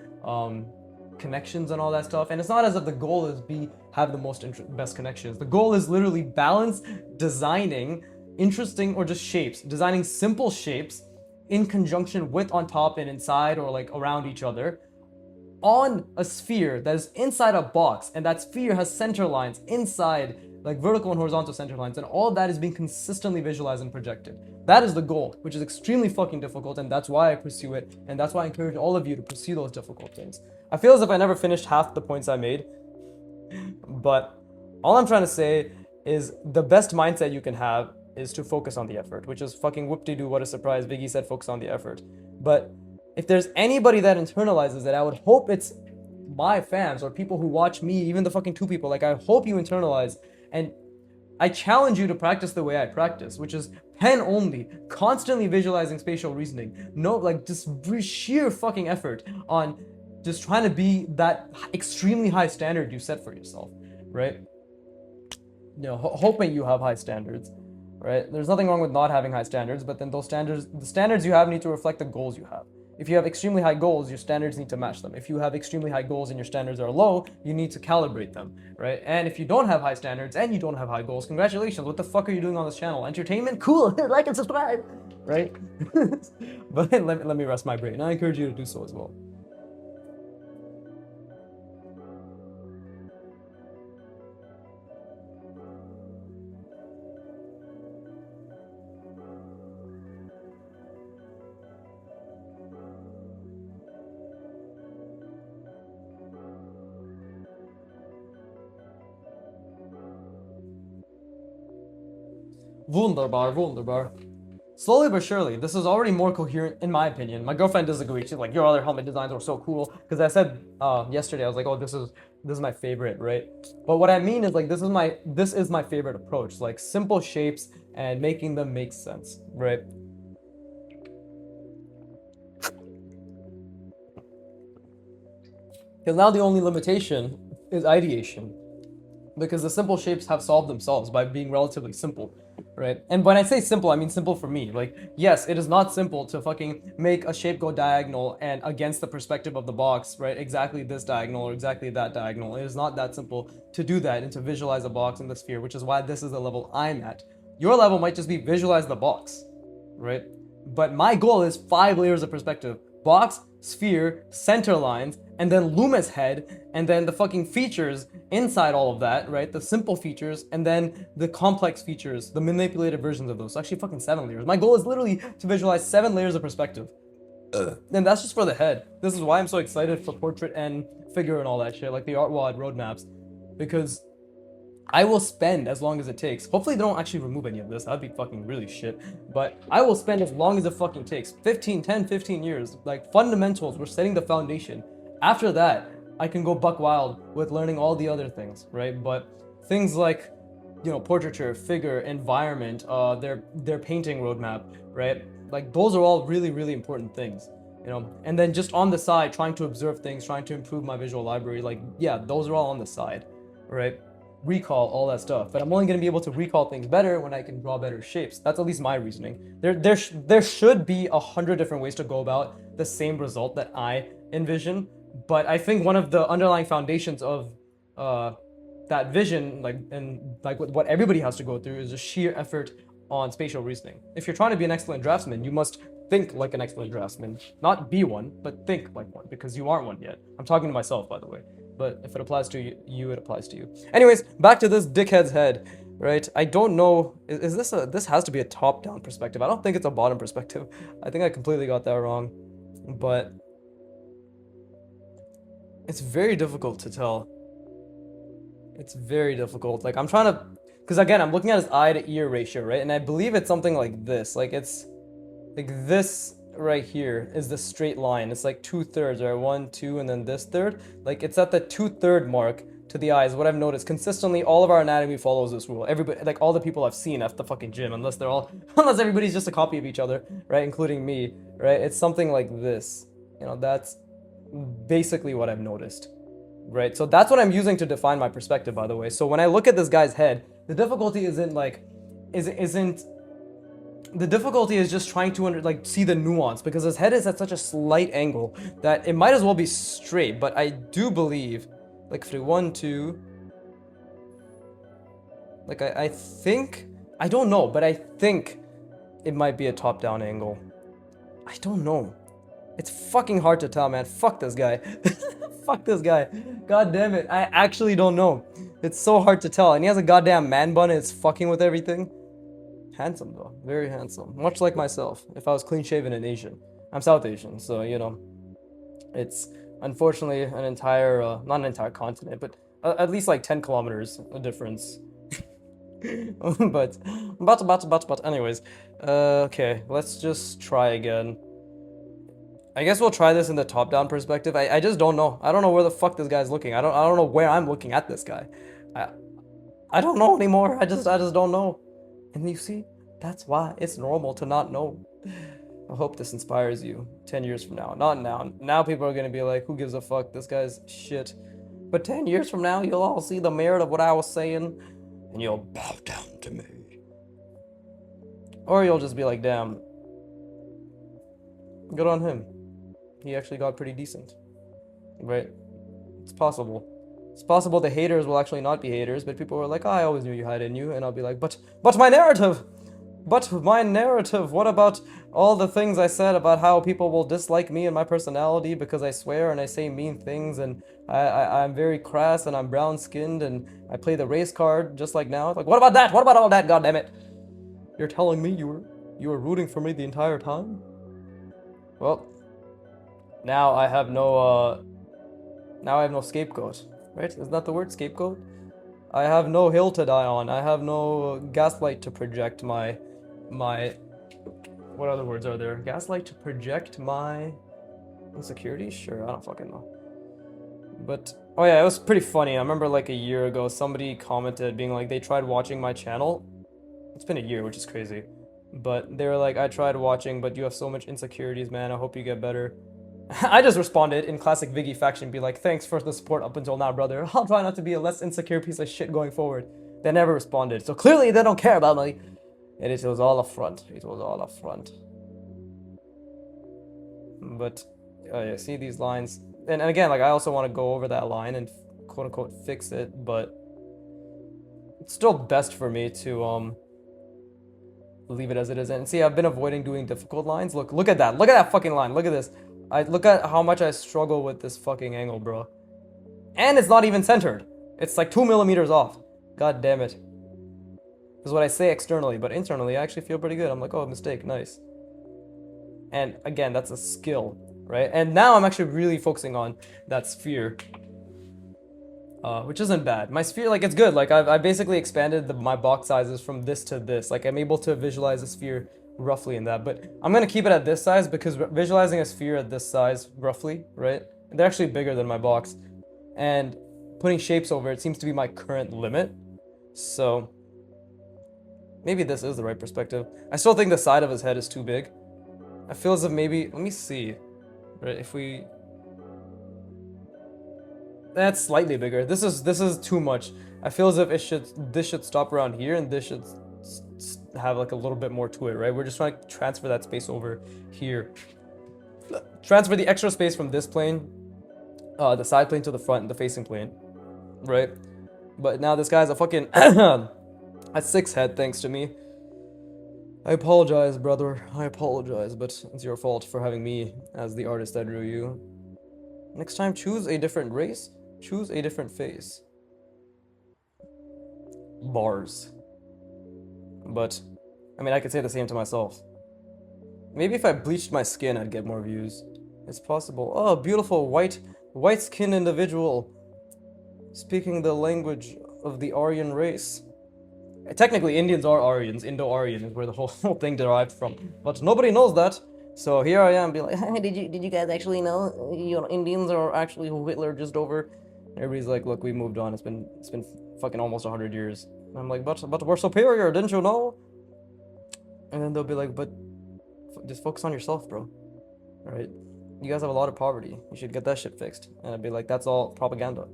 A: connections and all that stuff. And it's not as if the goal is have the best connections. The goal is literally balance designing interesting or just shapes, designing simple shapes in conjunction with, on top and inside, or like around each other, on a sphere that is inside a box, and that sphere has center lines inside, like vertical and horizontal center lines, and all of that is being consistently visualized and projected. That is the goal, which is extremely fucking difficult, and that's why I pursue it, and that's why I encourage all of you to pursue those difficult things. I feel as if I never finished half the points I made, but all I'm trying to say is the best mindset you can have is to focus on the effort, which is fucking whoop-de-doo, what a surprise. Biggie said focus on the effort. But if there's anybody that internalizes it, I would hope it's my fans or people who watch me, even the fucking 2 people. Like, I hope you internalize, and I challenge you to practice the way I practice, which is pen only, constantly visualizing spatial reasoning. No, like, just sheer fucking effort on just trying to be that extremely high standard you set for yourself, right? You know, hoping you have high standards, right? There's nothing wrong with not having high standards, but then those standards, the standards you have need to reflect the goals you have. If you have extremely high goals, your standards need to match them. If you have extremely high goals and your standards are low, you need to calibrate them, right? And if you don't have high standards and you don't have high goals, congratulations, what the fuck are you doing on this channel? Entertainment? Cool, like and subscribe, right? But let me rest my brain. I encourage you to do so as well. Wunderbar, wunderbar. Slowly but surely, this is already more coherent, in my opinion. My girlfriend disagrees. She's like, your other helmet designs are so cool. Because I said yesterday, I was like, oh, this is my favorite, right? But what I mean is, like, this is my favorite approach. Like, simple shapes and making them make sense, right? Because now the only limitation is ideation. Because the simple shapes have solved themselves by being relatively simple, right? And when I say simple, I mean simple for me. Like, yes, it is not simple to fucking make a shape go diagonal and against the perspective of the box, right? Exactly this diagonal or exactly that diagonal. It is not that simple to do that and to visualize a box in the sphere, which is why this is the level I'm at. Your level might just be visualize the box, right? But my goal is 5 layers of perspective. Box, sphere, center lines, and then Loomis head, and then the fucking features inside all of that, right? The simple features, and then the complex features, the manipulated versions of those. So actually fucking 7 layers. My goal is literally to visualize 7 layers of perspective. And that's just for the head. This is why I'm so excited for portrait and figure and all that shit, like the artwod roadmaps, because I will spend as long as it takes. Hopefully they don't actually remove any of this. That'd be fucking really shit. But I will spend as long as it fucking takes. 15 years. Like, fundamentals, we're setting the foundation. After that, I can go buck wild with learning all the other things, right? But things like, you know, portraiture, figure, environment, their painting roadmap, right? Like, those are all really, really important things, you know? And then just on the side, trying to observe things, trying to improve my visual library, like, yeah, those are all on the side, right? Recall, all that stuff. But I'm only going to be able to recall things better when I can draw better shapes. That's at least my reasoning. There should be 100 different ways to go about the same result that I envision, but I think one of the underlying foundations of that vision, like, and like what everybody has to go through, is a sheer effort on spatial reasoning. If you're trying to be an excellent draftsman, you must think like an excellent draftsman. Not be one, but think like one, because you aren't one yet. I'm talking to myself, by the way. But if it applies to you, it applies to you. Anyways, back to this dickhead's head, right? I don't know, is this this has to be a top-down perspective. I don't think it's a bottom perspective. I think I completely got that wrong. But it's very difficult to tell. It's very difficult. Like, I'm trying to, because again, I'm looking at his eye to ear ratio, right? And I believe it's something like this. Like, it's like this right here is the straight line. It's like 2/3, right? 1, 2, and then this third. Like, it's at the 2/3 mark to the eyes. What I've noticed consistently, all of our anatomy follows this rule. Everybody, like all the people I've seen at the fucking gym, unless unless everybody's just a copy of each other, right? Including me, right? It's something like this. You know, that's basically what I've noticed. Right? So that's what I'm using to define my perspective, by the way. So when I look at this guy's head, the difficulty isn't the difficulty is just trying to see the nuance, because his head is at such a slight angle that it might as well be straight. But I do believe, like, if we 1, 2, like I think, I don't know, but I think it might be a top-down angle. I don't know. It's fucking hard to tell, man. Fuck this guy. Fuck this guy. God damn it. I actually don't know. It's so hard to tell. And he has a goddamn man bun and it's fucking with everything. Handsome though. Very handsome. Much like myself. If I was clean shaven and Asian. I'm South Asian, so you know. It's unfortunately an entire, not an entire continent, but at least like 10 kilometers a difference. but anyways. Okay, let's just try again. I guess we'll try this in the top-down perspective. I just don't know. I don't know where the fuck this guy's looking. I don't know where I'm looking at this guy. I don't know anymore. I just don't know. And you see, that's why it's normal to not know. I hope this inspires you 10 years from now. Not now. Now people are gonna be like, who gives a fuck? This guy's shit. But 10 years from now, you'll all see the merit of what I was saying, and you'll bow down to me. Or you'll just be like, damn, good on him. He actually got pretty decent, right? It's possible. It's possible the haters will actually not be haters, but people are like, oh, I always knew you had it in you, and I'll be like, but my narrative! But my narrative! What about all the things I said about how people will dislike me and my personality because I swear and I say mean things, and I'm very crass and I'm brown-skinned and I play the race card just like now? Like, what about that? What about all that, goddammit? You're telling me you were rooting for me the entire time? Well, now I have no scapegoat, right? Isn't that the word, scapegoat? I have no hill to die on. I have no gaslight to project my what other words are there? Gaslight to project my insecurities? Sure, I don't fucking know. But oh yeah, it was pretty funny. I remember like a year ago somebody commented being like they tried watching my channel. It's been a year, which is crazy. But they were like, I tried watching, but you have so much insecurities, man. I hope you get better. I just responded in classic Viggy fashion, be like, thanks for the support up until now, brother. I'll try not to be a less insecure piece of shit going forward. They never responded, so clearly they don't care about me. And it was all a front. It was all a front. But, oh yeah, see these lines? And again, like, I also want to go over that line and quote-unquote fix it, but it's still best for me to, leave it as it is. And see, I've been avoiding doing difficult lines. Look at that. Look at that fucking line. Look at this. Look at how much I struggle with this fucking angle, bro. And it's not even centered. It's like 2 millimeters off. God damn it. This is what I say externally, but internally I actually feel pretty good. I'm like, oh, mistake, nice. And again, that's a skill, right? And now I'm actually really focusing on that sphere. Which isn't bad. My sphere, like, it's good. Like, I basically expanded my box sizes from this to this. Like, I'm able to visualize a sphere roughly in that. But I'm going to keep it at this size because visualizing a sphere at this size, roughly, right? They're actually bigger than my box. And putting shapes over it seems to be my current limit. So, maybe this is the right perspective. I still think the side of his head is too big. I feel as if maybe, let me see, right? If we... That's slightly bigger. This is too much. I feel as if this should stop around here, and this should have like a little bit more to it, right? We're just trying to transfer that space over here. Transfer the extra space from this plane, the side plane to the front, and the facing plane, right? But now this guy's a fucking a 6 head, thanks to me. I apologize, brother. I apologize, but it's your fault for having me as the artist that drew you. Next time, choose a different race. Choose a different face. Bars. But, I mean, I could say the same to myself. Maybe if I bleached my skin, I'd get more views. It's possible. Oh, beautiful white-skinned individual. Speaking the language of the Aryan race. Technically, Indians are Aryans. Indo-Aryan is where the whole thing derived from. But nobody knows that. So here I am, be like, hey, did you guys actually know, Indians are actually who Hitler just over? Everybody's like, look, we moved on. It's been fucking almost 100 years. And I'm like, but we're superior, didn't you know? And then they'll be like, but just focus on yourself, bro. All right. You guys have a lot of poverty. You should get that shit fixed. And I'd be like, that's all propaganda.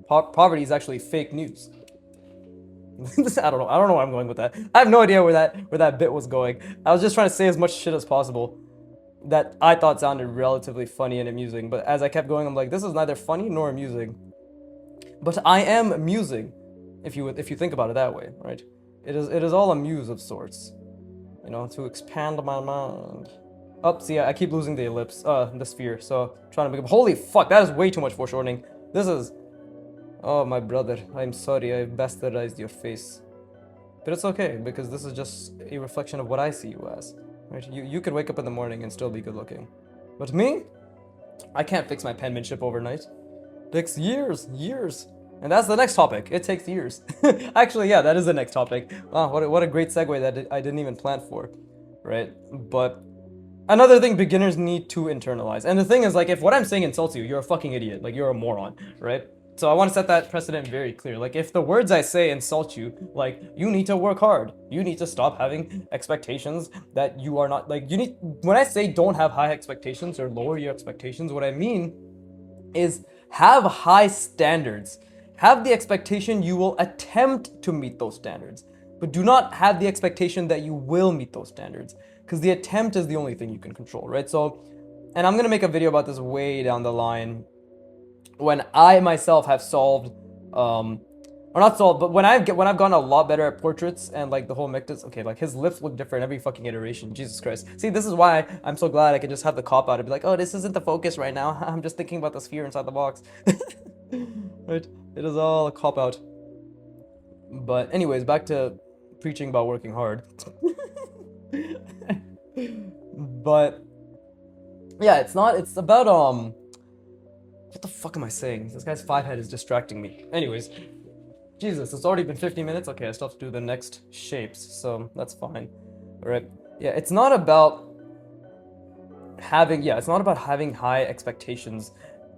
A: Poverty is actually fake news. I don't know. I don't know where I'm going with that. I have no idea where that bit was going. I was just trying to say as much shit as possible that I thought sounded relatively funny and amusing. But as I kept going, I'm like, this is neither funny nor amusing. But I am amusing, if you think about it that way, right? It is all a muse of sorts, you know, to expand my mind. Oh, see, I keep losing the ellipse, the sphere. So trying to make. Holy fuck, that is way too much foreshortening. This is. Oh, my brother, I'm sorry, I bastardized your face. But it's okay, because this is just a reflection of what I see you as. Right? You could wake up in the morning and still be good looking. But me? I can't fix my penmanship overnight. It takes years. And that's the next topic. It takes years. Actually, yeah, that is the next topic. Wow, what a great segue that I didn't even plan for. Right? But another thing beginners need to internalize. And the thing is, like, if what I'm saying insults you, you're a fucking idiot. Like, you're a moron, right? So I want to set that precedent very clear. Like, if the words I say insult you, like, you need to work hard. You need to stop having expectations that you are not, like, when I say don't have high expectations or lower your expectations, what I mean is have high standards. Have the expectation you will attempt to meet those standards, but do not have the expectation that you will meet those standards, because the attempt is the only thing you can control, right? So, and I'm going to make a video about this way down the line, when I myself have solved, or not solved, but when I've gotten a lot better at portraits and like the whole Mictus, okay, like his lips look different every fucking iteration. Jesus Christ. See, this is why I'm so glad I can just have the cop out and be like, oh, this isn't the focus right now. I'm just thinking about the sphere inside the box. Right? It is all a cop out. But anyways, back to preaching about working hard. But yeah, it's about what the fuck am I saying? This guy's 5-head is distracting me. Anyways, Jesus, it's already been 50 minutes. Okay, I still have to do the next shapes, so that's fine. All right. Yeah, it's not about having high expectations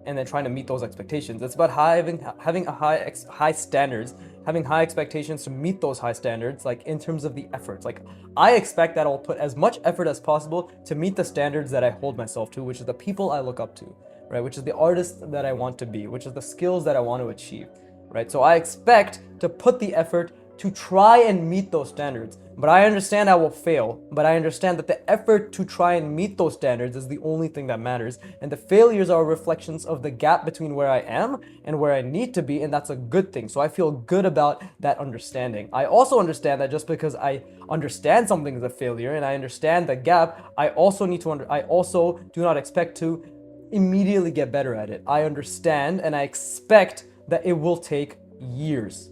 A: and then trying to meet those expectations. It's about having a high standards, having high expectations to meet those high standards, like in terms of the efforts. Like, I expect that I'll put as much effort as possible to meet the standards that I hold myself to, which is the people I look up to, right? Which is the artist that I want to be, which is the skills that I want to achieve, right? So I expect to put the effort to try and meet those standards, but I understand I will fail, but I understand that the effort to try and meet those standards is the only thing that matters, and the failures are reflections of the gap between where I am and where I need to be, and that's a good thing. So I feel good about that understanding. I also understand that just because I understand something is a failure and I understand the gap, I also do not expect to immediately get better at it. I understand and I expect that it will take years.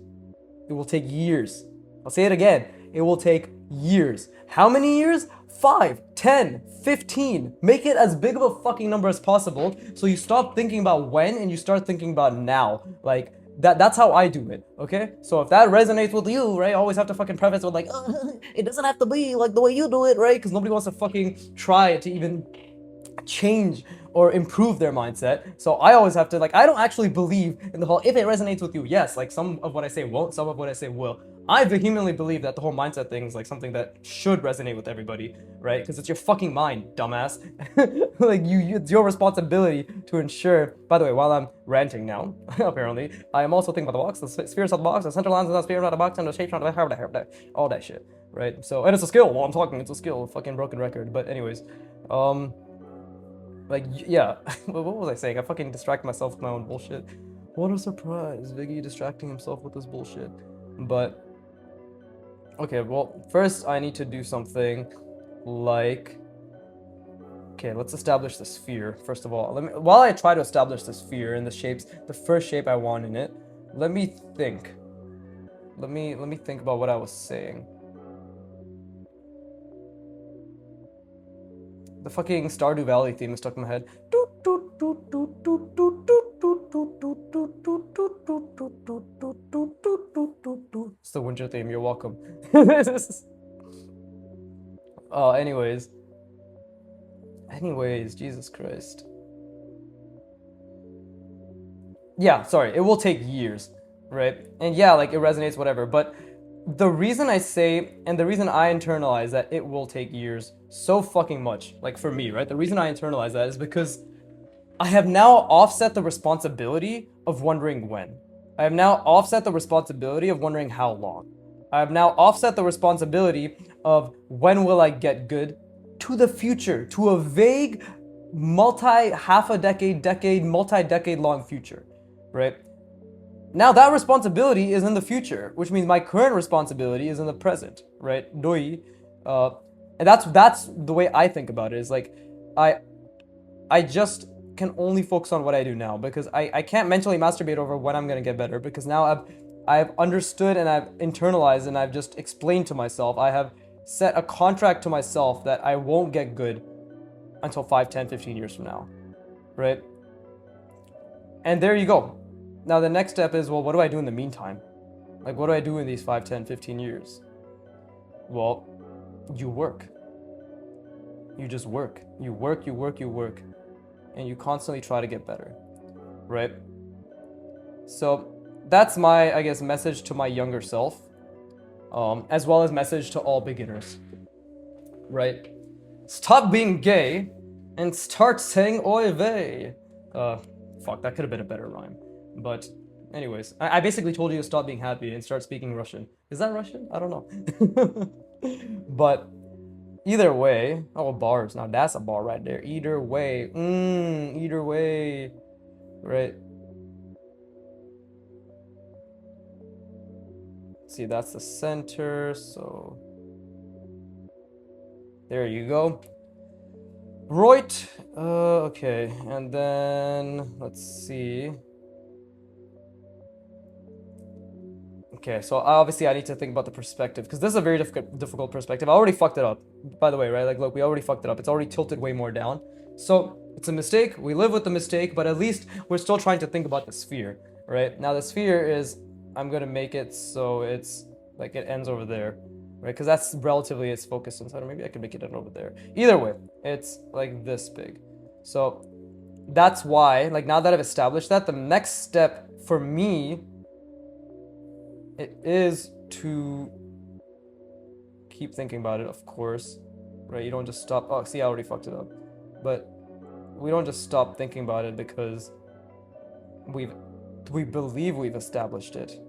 A: It will take years. I'll say it again. It will take years. How many years? 5, 10, 15. Make it as big of a fucking number as possible so you stop thinking about when and you start thinking about now. Like, that's how I do it, okay? So if that resonates with you, right, I always have to fucking preface with like, it doesn't have to be like the way you do it, right? Because nobody wants to fucking try to even change or improve their mindset. So I always have to, like, I don't actually believe in the whole, if it resonates with you, yes, like some of what I say won't, some of what I say will. I vehemently believe that the whole mindset thing is like something that should resonate with everybody, right? Because it's your fucking mind, dumbass. Like, it's your responsibility to ensure. By the way, while I'm ranting now, apparently, I am also thinking about the box, the spheres of the box, the center lines of the sphere of the box, and the shapes of the all that shit, right? So, and it's a skill. While I'm talking, it's a skill. Fucking broken record. But anyways, like, yeah, what was I saying? I fucking distract myself with my own bullshit. What a surprise, Viggy distracting himself with this bullshit. But, okay, well, first I need to do something like, okay, let's establish the sphere, first of all. While I try to establish the sphere and the shapes, the first shape I want in it, let me think. Let me think about what I was saying. The fucking Stardew Valley theme is stuck in my head. It's the winter theme, you're welcome. Anyways, Jesus Christ. Yeah, sorry, it will take years, right? And yeah, like, it resonates, whatever, but the reason I say, and the reason I internalize that it will take years so fucking much, like for me, right? The reason I internalize that is because I have now offset the responsibility of wondering when. I have now offset the responsibility of wondering how long. I have now offset the responsibility of when will I get good to the future, to a vague half a decade, multi-decade long future, right? Now that responsibility is in the future, which means my current responsibility is in the present, right? Doi. Uh, and that's the way I think about it. Is like, I I just can only focus on what I do now because I can't mentally masturbate over when I'm gonna get better because now I've understood and I've internalized and I've just explained to myself. I have set a contract to myself that I won't get good until 5, 10, 15 years from now, right? And there you go. Now the next step is, well, what do I do in the meantime? Like, what do I do in these 5, 10, 15 years? Well, you work. You just work. You work, you work, you work. And you constantly try to get better, right? So that's my, I guess, message to my younger self, as well as message to all beginners, right? Stop being gay and start saying oy vey. Fuck, that could have been a better rhyme. But anyways, I basically told you to stop being happy and start speaking Russian. Is that Russian? I don't know. But either way, oh, bars. Now that's a bar right there. Either way. Either way. Right. See, that's the center, so there you go. Right. Okay, and then let's see. Okay, so obviously I need to think about the perspective because this is a very difficult perspective. I already fucked it up, by the way, right? Like, look, we already fucked it up. It's already tilted way more down. So it's a mistake. We live with the mistake, but at least we're still trying to think about the sphere, right? Now the sphere is, I'm gonna make it so it's like it ends over there, right? Because that's relatively its focus inside, or maybe I can make it end over there. Either way, it's like this big. So that's why, like, now that I've established that, the next step for me, it is to keep thinking about it, of course, right? You don't just stop. Oh, see, I already fucked it up. But we don't just stop thinking about it because we believe we've established it,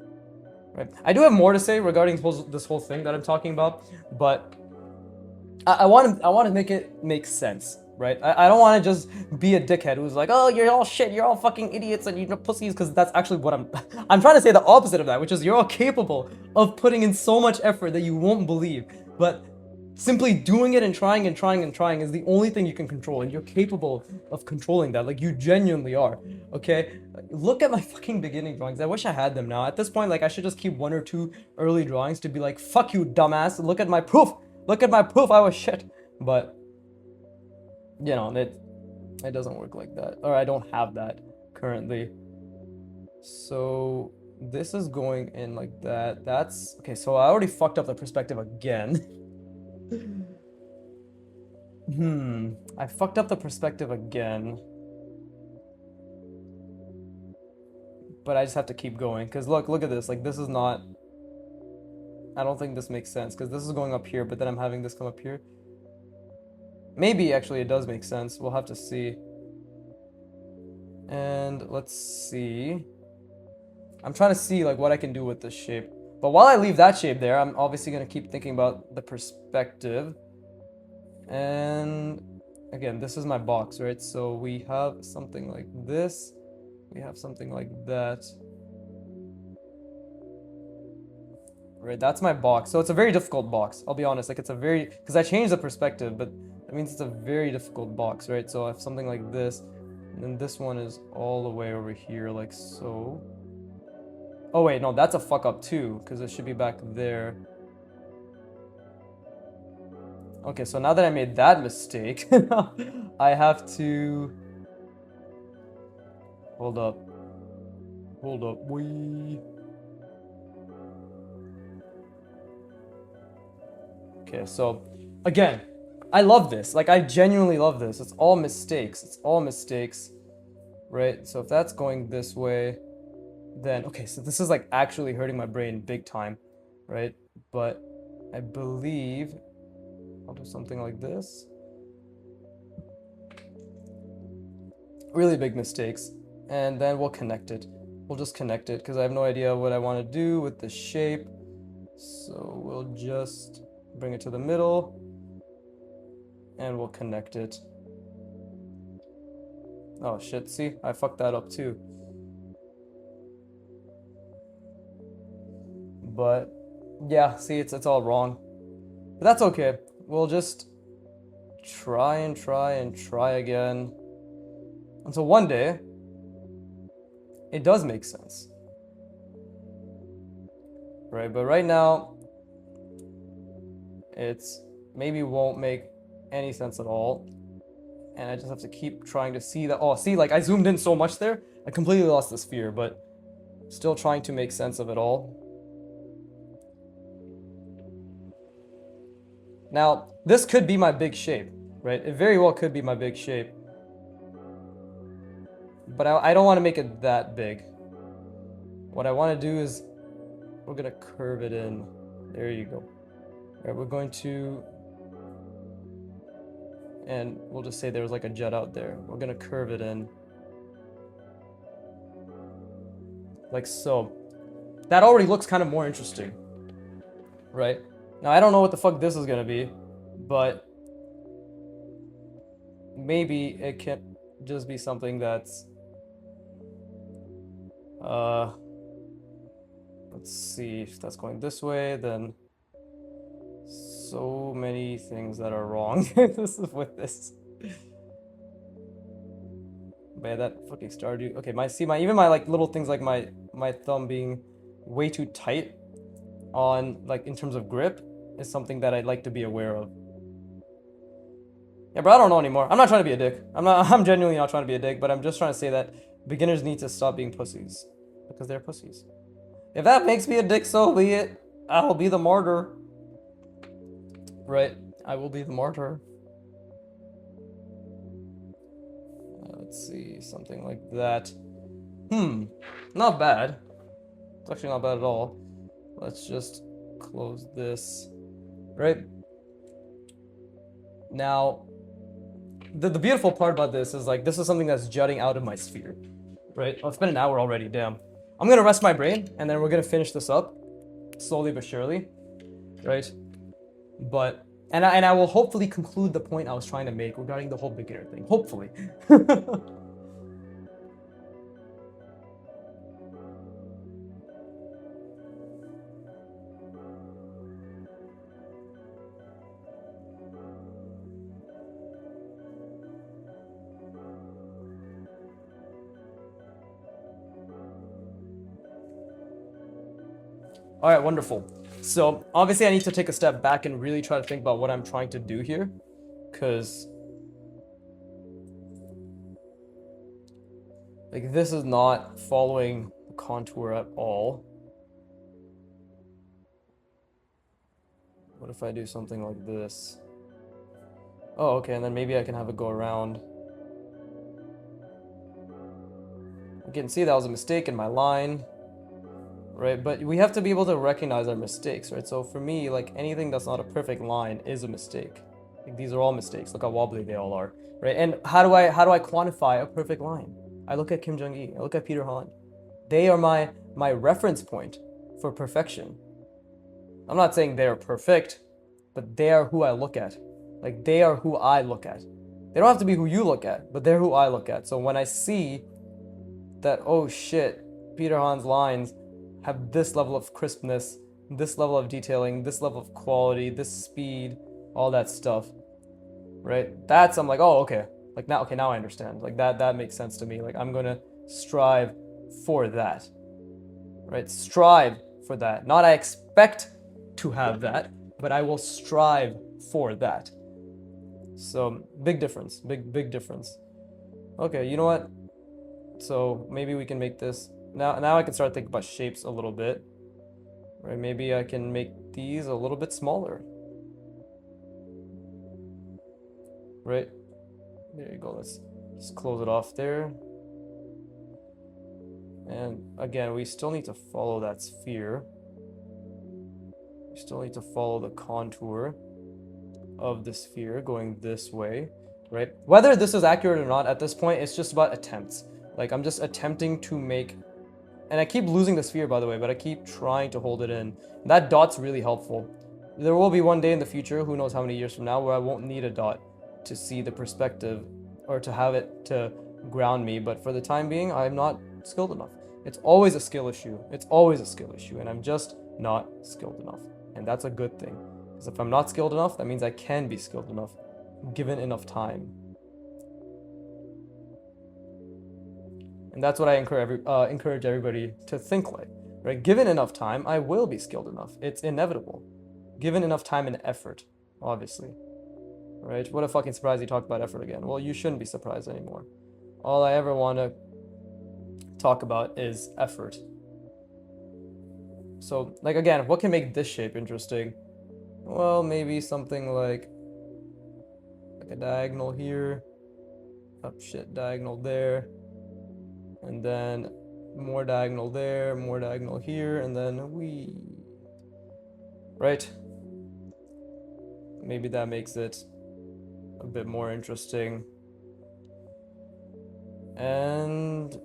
A: right? I do have more to say regarding this whole thing that I'm talking about, but I want to make it make sense, right? I don't want to just be a dickhead who's like, oh, you're all shit, you're all fucking idiots, and you're pussies, because that's actually what I'm trying to say the opposite of that, which is you're all capable of putting in so much effort that you won't believe, but simply doing it and trying and trying and trying is the only thing you can control, and you're capable of controlling that. Like, you genuinely are, okay? Look at my fucking beginning drawings. I wish I had them now. At this point, like, I should just keep 1 or 2 early drawings to be like, fuck you, dumbass, look at my proof! Look at my proof, I was shit. But, you know, it doesn't work like that. Or I don't have that currently. So this is going in like that. That's, okay, so I already fucked up the perspective again. I fucked up the perspective again. But I just have to keep going. Because look at this. Like, this is not... I don't think this makes sense because this is going up here, but then I'm having this come up here. Maybe actually it does make sense. We'll have to see. And let's see. I'm trying to see like what I can do with this shape. But while I leave that shape there, I'm obviously going to keep thinking about the perspective. And again, this is my box, right? So we have something like this. We have something like that. Right, that's my box. So it's a very difficult box. I'll be honest. Like, it's a very, because I changed the perspective, but that means it's a very difficult box, right? So I have something like this, and then this one is all the way over here, like so. Oh wait, no, that's a fuck up too, because it should be back there. Okay, so now that I made that mistake, I have to... Hold up. Hold up, wee. Okay, so again, I love this. Like, I genuinely love this. It's all mistakes. It's all mistakes, right? So if that's going this way, then okay, so this is like actually hurting my brain big time, right? But I believe I'll do something like this. really big mistakes, and then we'll connect it. We'll just connect it because I have no idea what I want to do with the shape. So we'll just bring it to the middle and we'll connect it. Oh shit, see, I fucked that up too. But yeah, see, it's all wrong. But that's okay. We'll just try and try and try again until one day it does make sense. Right, but right now it's maybe won't make any sense at all. And I just have to keep trying to see that. Oh, see, like I zoomed in so much there, I completely lost the sphere, but still trying to make sense of it all. Now, this could be my big shape, right? It very well could be my big shape. But I don't want to make it that big. What I want to do is, we're going to curve it in. There you go. All right, we're going to, and we'll just say there's like a jet out there. We're going to curve it in. Like so. That already looks kind of more interesting. Right? Now, I don't know what the fuck this is going to be, but maybe it can just be something that's, let's see if that's going this way, then so many things that are wrong with this. Man, that fucking Stardew. Okay, even my like little things like my thumb being way too tight on like in terms of grip is something that I'd like to be aware of. Yeah, but I don't know anymore. I'm not trying to be a dick. I'm genuinely not trying to be a dick, but I'm just trying to say that beginners need to stop being pussies because they're pussies. If that makes me a dick, so be it. I'll be the martyr. Right? I will be the martyr. Let's see, something like that. Not bad. It's actually not bad at all. Let's just close this. Right? Now, the beautiful part about this is like, this is something that's jutting out of my sphere. Right? Oh, it's been an hour already, damn. I'm gonna rest my brain, and then we're gonna finish this up. Slowly but surely. Right? But, and I will hopefully conclude the point I was trying to make regarding the whole beginner thing. Hopefully. All right, wonderful. So obviously I need to take a step back and really try to think about what I'm trying to do here, because like this is not following the contour at all. What if I do something like this? Oh, okay, and then maybe I can have it go around. You can see that was a mistake in my line. Right, but we have to be able to recognize our mistakes, right? So for me, like anything that's not a perfect line is a mistake. Like these are all mistakes. Look how wobbly they all are, right? And how do I quantify a perfect line? I look at Kim Jong-il, I look at Peter Han. They are my reference point for perfection. I'm not saying they're perfect, but they are who I look at. Like they are who I look at. They don't have to be who you look at, but they're who I look at. So when I see that, oh shit, Peter Han's lines have this level of crispness, this level of detailing, this level of quality, this speed, all that stuff, right? That's, I'm like, oh, okay. Like now, okay, now I understand. Like that makes sense to me. Like I'm gonna strive for that, right? Strive for that. Not I expect to have that, but I will strive for that. So big difference, big difference. Okay, you know what? So maybe we can make this. Now I can start thinking about shapes a little bit. Right, maybe I can make these a little bit smaller. Right? There you go. Let's just close it off there. And again, we still need to follow that sphere. We still need to follow the contour of the sphere going this way. right? Whether this is accurate or not at this point, it's just about attempts. Like, I'm just attempting to make, and I keep losing the sphere, by the way, but I keep trying to hold it in. That dot's really helpful. There will be one day in the future, who knows how many years from now, where I won't need a dot to see the perspective or to have it to ground me, but for the time being, I'm not skilled enough. It's always a skill issue. It's always a skill issue, and I'm just not skilled enough. And that's a good thing. Because if I'm not skilled enough, that means I can be skilled enough, given enough time. And that's what I encourage everybody to think like, right? Given enough time, I will be skilled enough. It's inevitable. Given enough time and effort, obviously. Right? What a fucking surprise he talked about effort again. Well, you shouldn't be surprised anymore. All I ever want to talk about is effort. So, like, again, what can make this shape interesting? Well, maybe something like a diagonal here. Up shit, diagonal there. And then more diagonal there, more diagonal here, and then we... Right? Maybe that makes it a bit more interesting. And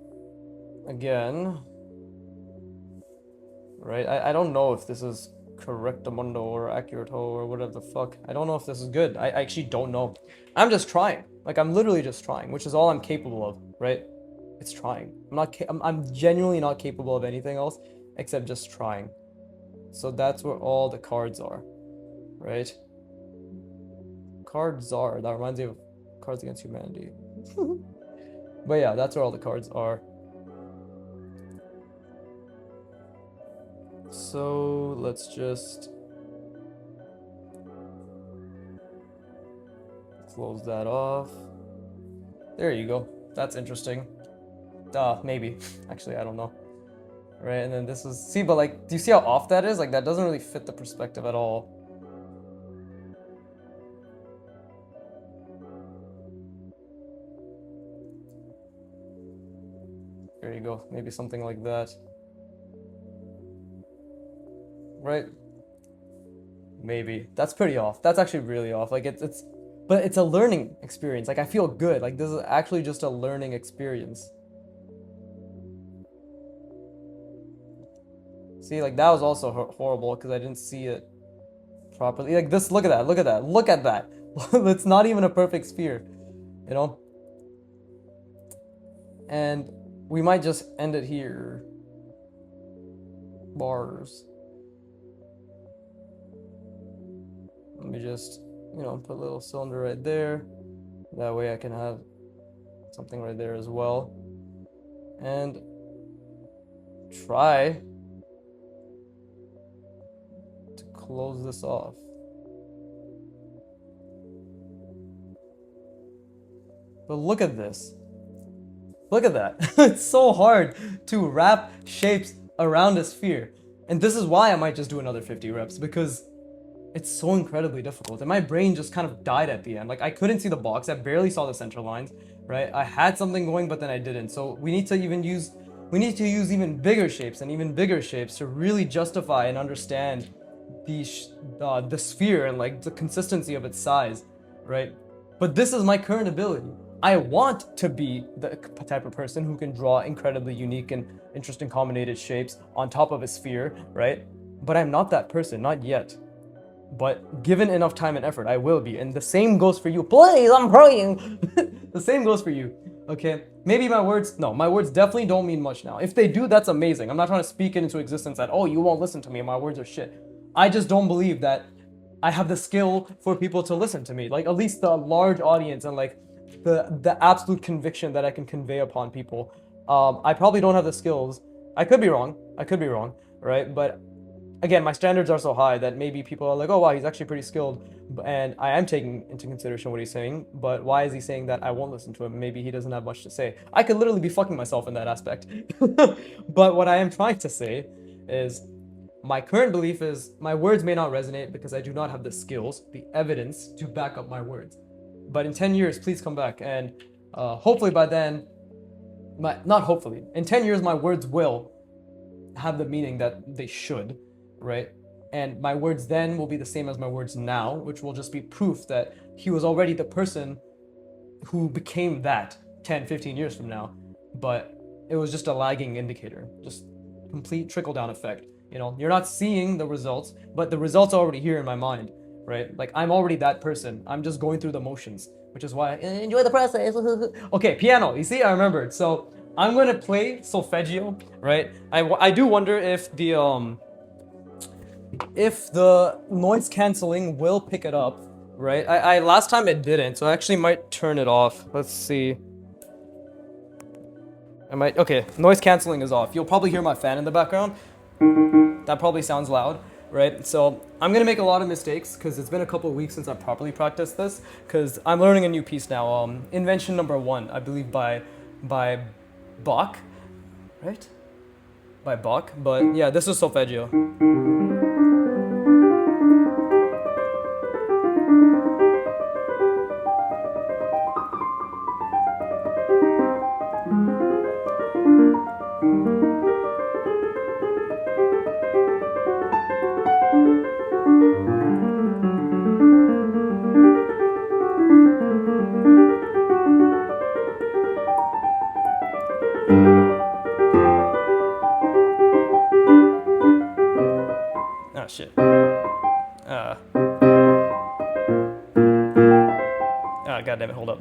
A: again, right? I don't know if this is correctamundo or accurate or whatever the fuck. I don't know if this is good. I actually don't know. I'm just trying. Like, I'm literally just trying, which is all I'm capable of, right? It's trying. I'm genuinely not capable of anything else except just trying. So that's where all the cards are, right? Cards are. That reminds me of Cards Against Humanity. But yeah, that's where all the cards are. So let's just close that off. There you go. That's interesting. Maybe. Actually, I don't know. Right, and then this is... See, but like, do you see how off that is? Like, that doesn't really fit the perspective at all. There you go. Maybe something like that. Right? Maybe. That's pretty off. That's actually really off. Like, it's... But it's a learning experience. Like, I feel good. Like, this is actually just a learning experience. See, like, that was also horrible because I didn't see it properly. Like, this, look at that, look at that, look at that. It's not even a perfect sphere, you know? And we might just end it here. Bars. Let me just, you know, put a little cylinder right there. That way I can have something right there as well. And try to close this off. But look at this. Look at that. It's so hard to wrap shapes around a sphere. And this is why I might just do another 50 reps, because it's so incredibly difficult. And my brain just kind of died at the end. Like, I couldn't see the box. I barely saw the center lines, right? I had something going, but then I didn't. So we need to use even bigger shapes and even bigger shapes to really justify and understand the sphere and like the consistency of its size, right? But this is my current ability. I want to be the type of person who can draw incredibly unique and interesting combinated shapes on top of a sphere, right? But I'm not that person, not yet. But given enough time and effort, I will be. And the same goes for you. Please, I'm praying. The same goes for you, okay? Maybe my words definitely don't mean much now. If they do, that's amazing. I'm not trying to speak it into existence that, oh, you won't listen to me, my words are shit. I just don't believe that I have the skill for people to listen to me. Like, at least the large audience and like the absolute conviction that I can convey upon people. I probably don't have the skills. I could be wrong, right? But again, my standards are so high that maybe people are like, oh wow, he's actually pretty skilled, and I am taking into consideration what he's saying, but why is he saying that I won't listen to him? Maybe he doesn't have much to say. I could literally be fucking myself in that aspect. But what I am trying to say is, my current belief is my words may not resonate because I do not have the skills, the evidence to back up my words. But in 10 years, please come back, and hopefully by then, not hopefully, in 10 years my words will have the meaning that they should, right? And my words then will be the same as my words now, which will just be proof that he was already the person who became that 10, 15 years from now, but it was just a lagging indicator, just complete trickle down effect. You know, you're not seeing the results, but the results are already here in my mind, right? Like I'm already that person. I'm just going through the motions, which is why I enjoy the process. Okay, piano. You see, I remembered. So I'm gonna play solfeggio, right? I do wonder if the noise canceling will pick it up, right? I last time it didn't, so I actually might turn it off. Let's see. Okay, noise canceling is off. You'll probably hear my fan in the background. That probably sounds loud, right? So I'm gonna make a lot of mistakes because it's been a couple of weeks since I properly practiced this, because I'm learning a new piece now. Invention number 1, I believe by Bach, right? By Bach, but yeah, this is solfeggio. Ah, shit. God damn it, hold up.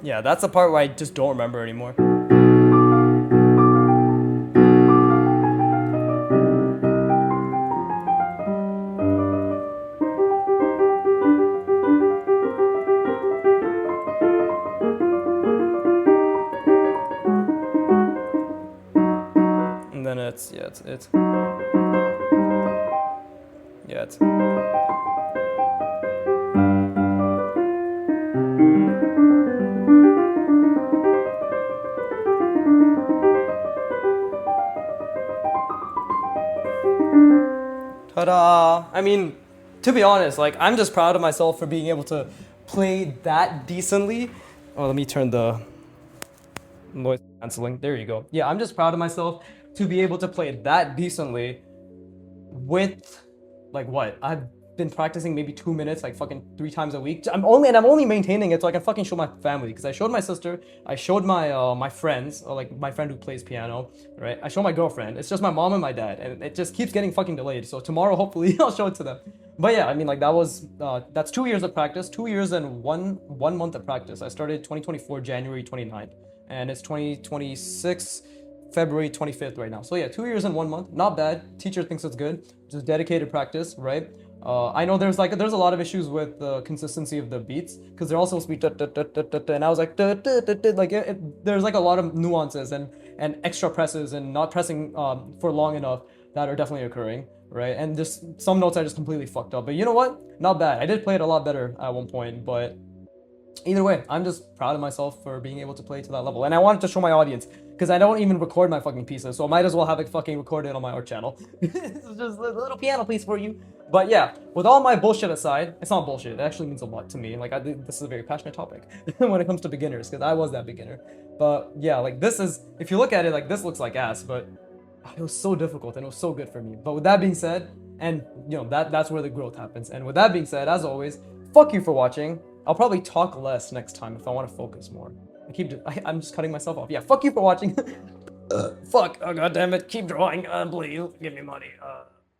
A: Yeah, that's the part where I just don't remember anymore. And then it's ta-da! I mean, to be honest, like I'm just proud of myself for being able to play that decently. Oh, let me turn the noise canceling. There you go. Yeah, I'm just proud of myself to be able to play that decently with, like, what? I've been practicing maybe 2 minutes, like fucking 3 times a week. I'm only maintaining it so I can fucking show my family, because I showed my sister, I showed my my friends, or like my friend who plays piano, right? I showed my girlfriend. It's just my mom and my dad, and it just keeps getting fucking delayed. So tomorrow, hopefully, I'll show it to them. But yeah, I mean, like that's 2 years of practice, 2 years and one month of practice. I started 2024 January 29th, and it's 2026 February 25th right now. So yeah, 2 years and 1 month, not bad. Teacher thinks it's good. Just dedicated practice, right? I know there's a lot of issues with the consistency of the beats, because they're all supposed to be and I was like like there's like a lot of nuances and extra presses and not pressing for long enough that are definitely occurring, right? And just some notes I just completely fucked up. But you know what? Not bad. I did play it a lot better at one point, but either way, I'm just proud of myself for being able to play to that level. And I wanted to show my audience, because I don't even record my fucking pieces, so I might as well have it fucking recorded on my art channel. This is just a little piano piece for you. But yeah, with all my bullshit aside, it's not bullshit, it actually means a lot to me. Like, this is a very passionate topic when it comes to beginners, because I was that beginner. But yeah, like this is, if you look at it, like this looks like ass, but it was so difficult and it was so good for me. But with that being said, and you know, that's where the growth happens. And with that being said, as always, fuck you for watching. I'll probably talk less next time if I want to focus more. I'm just cutting myself off. Yeah, fuck you for watching. Fuck. Oh, god damn it. Keep drawing. Please give me money.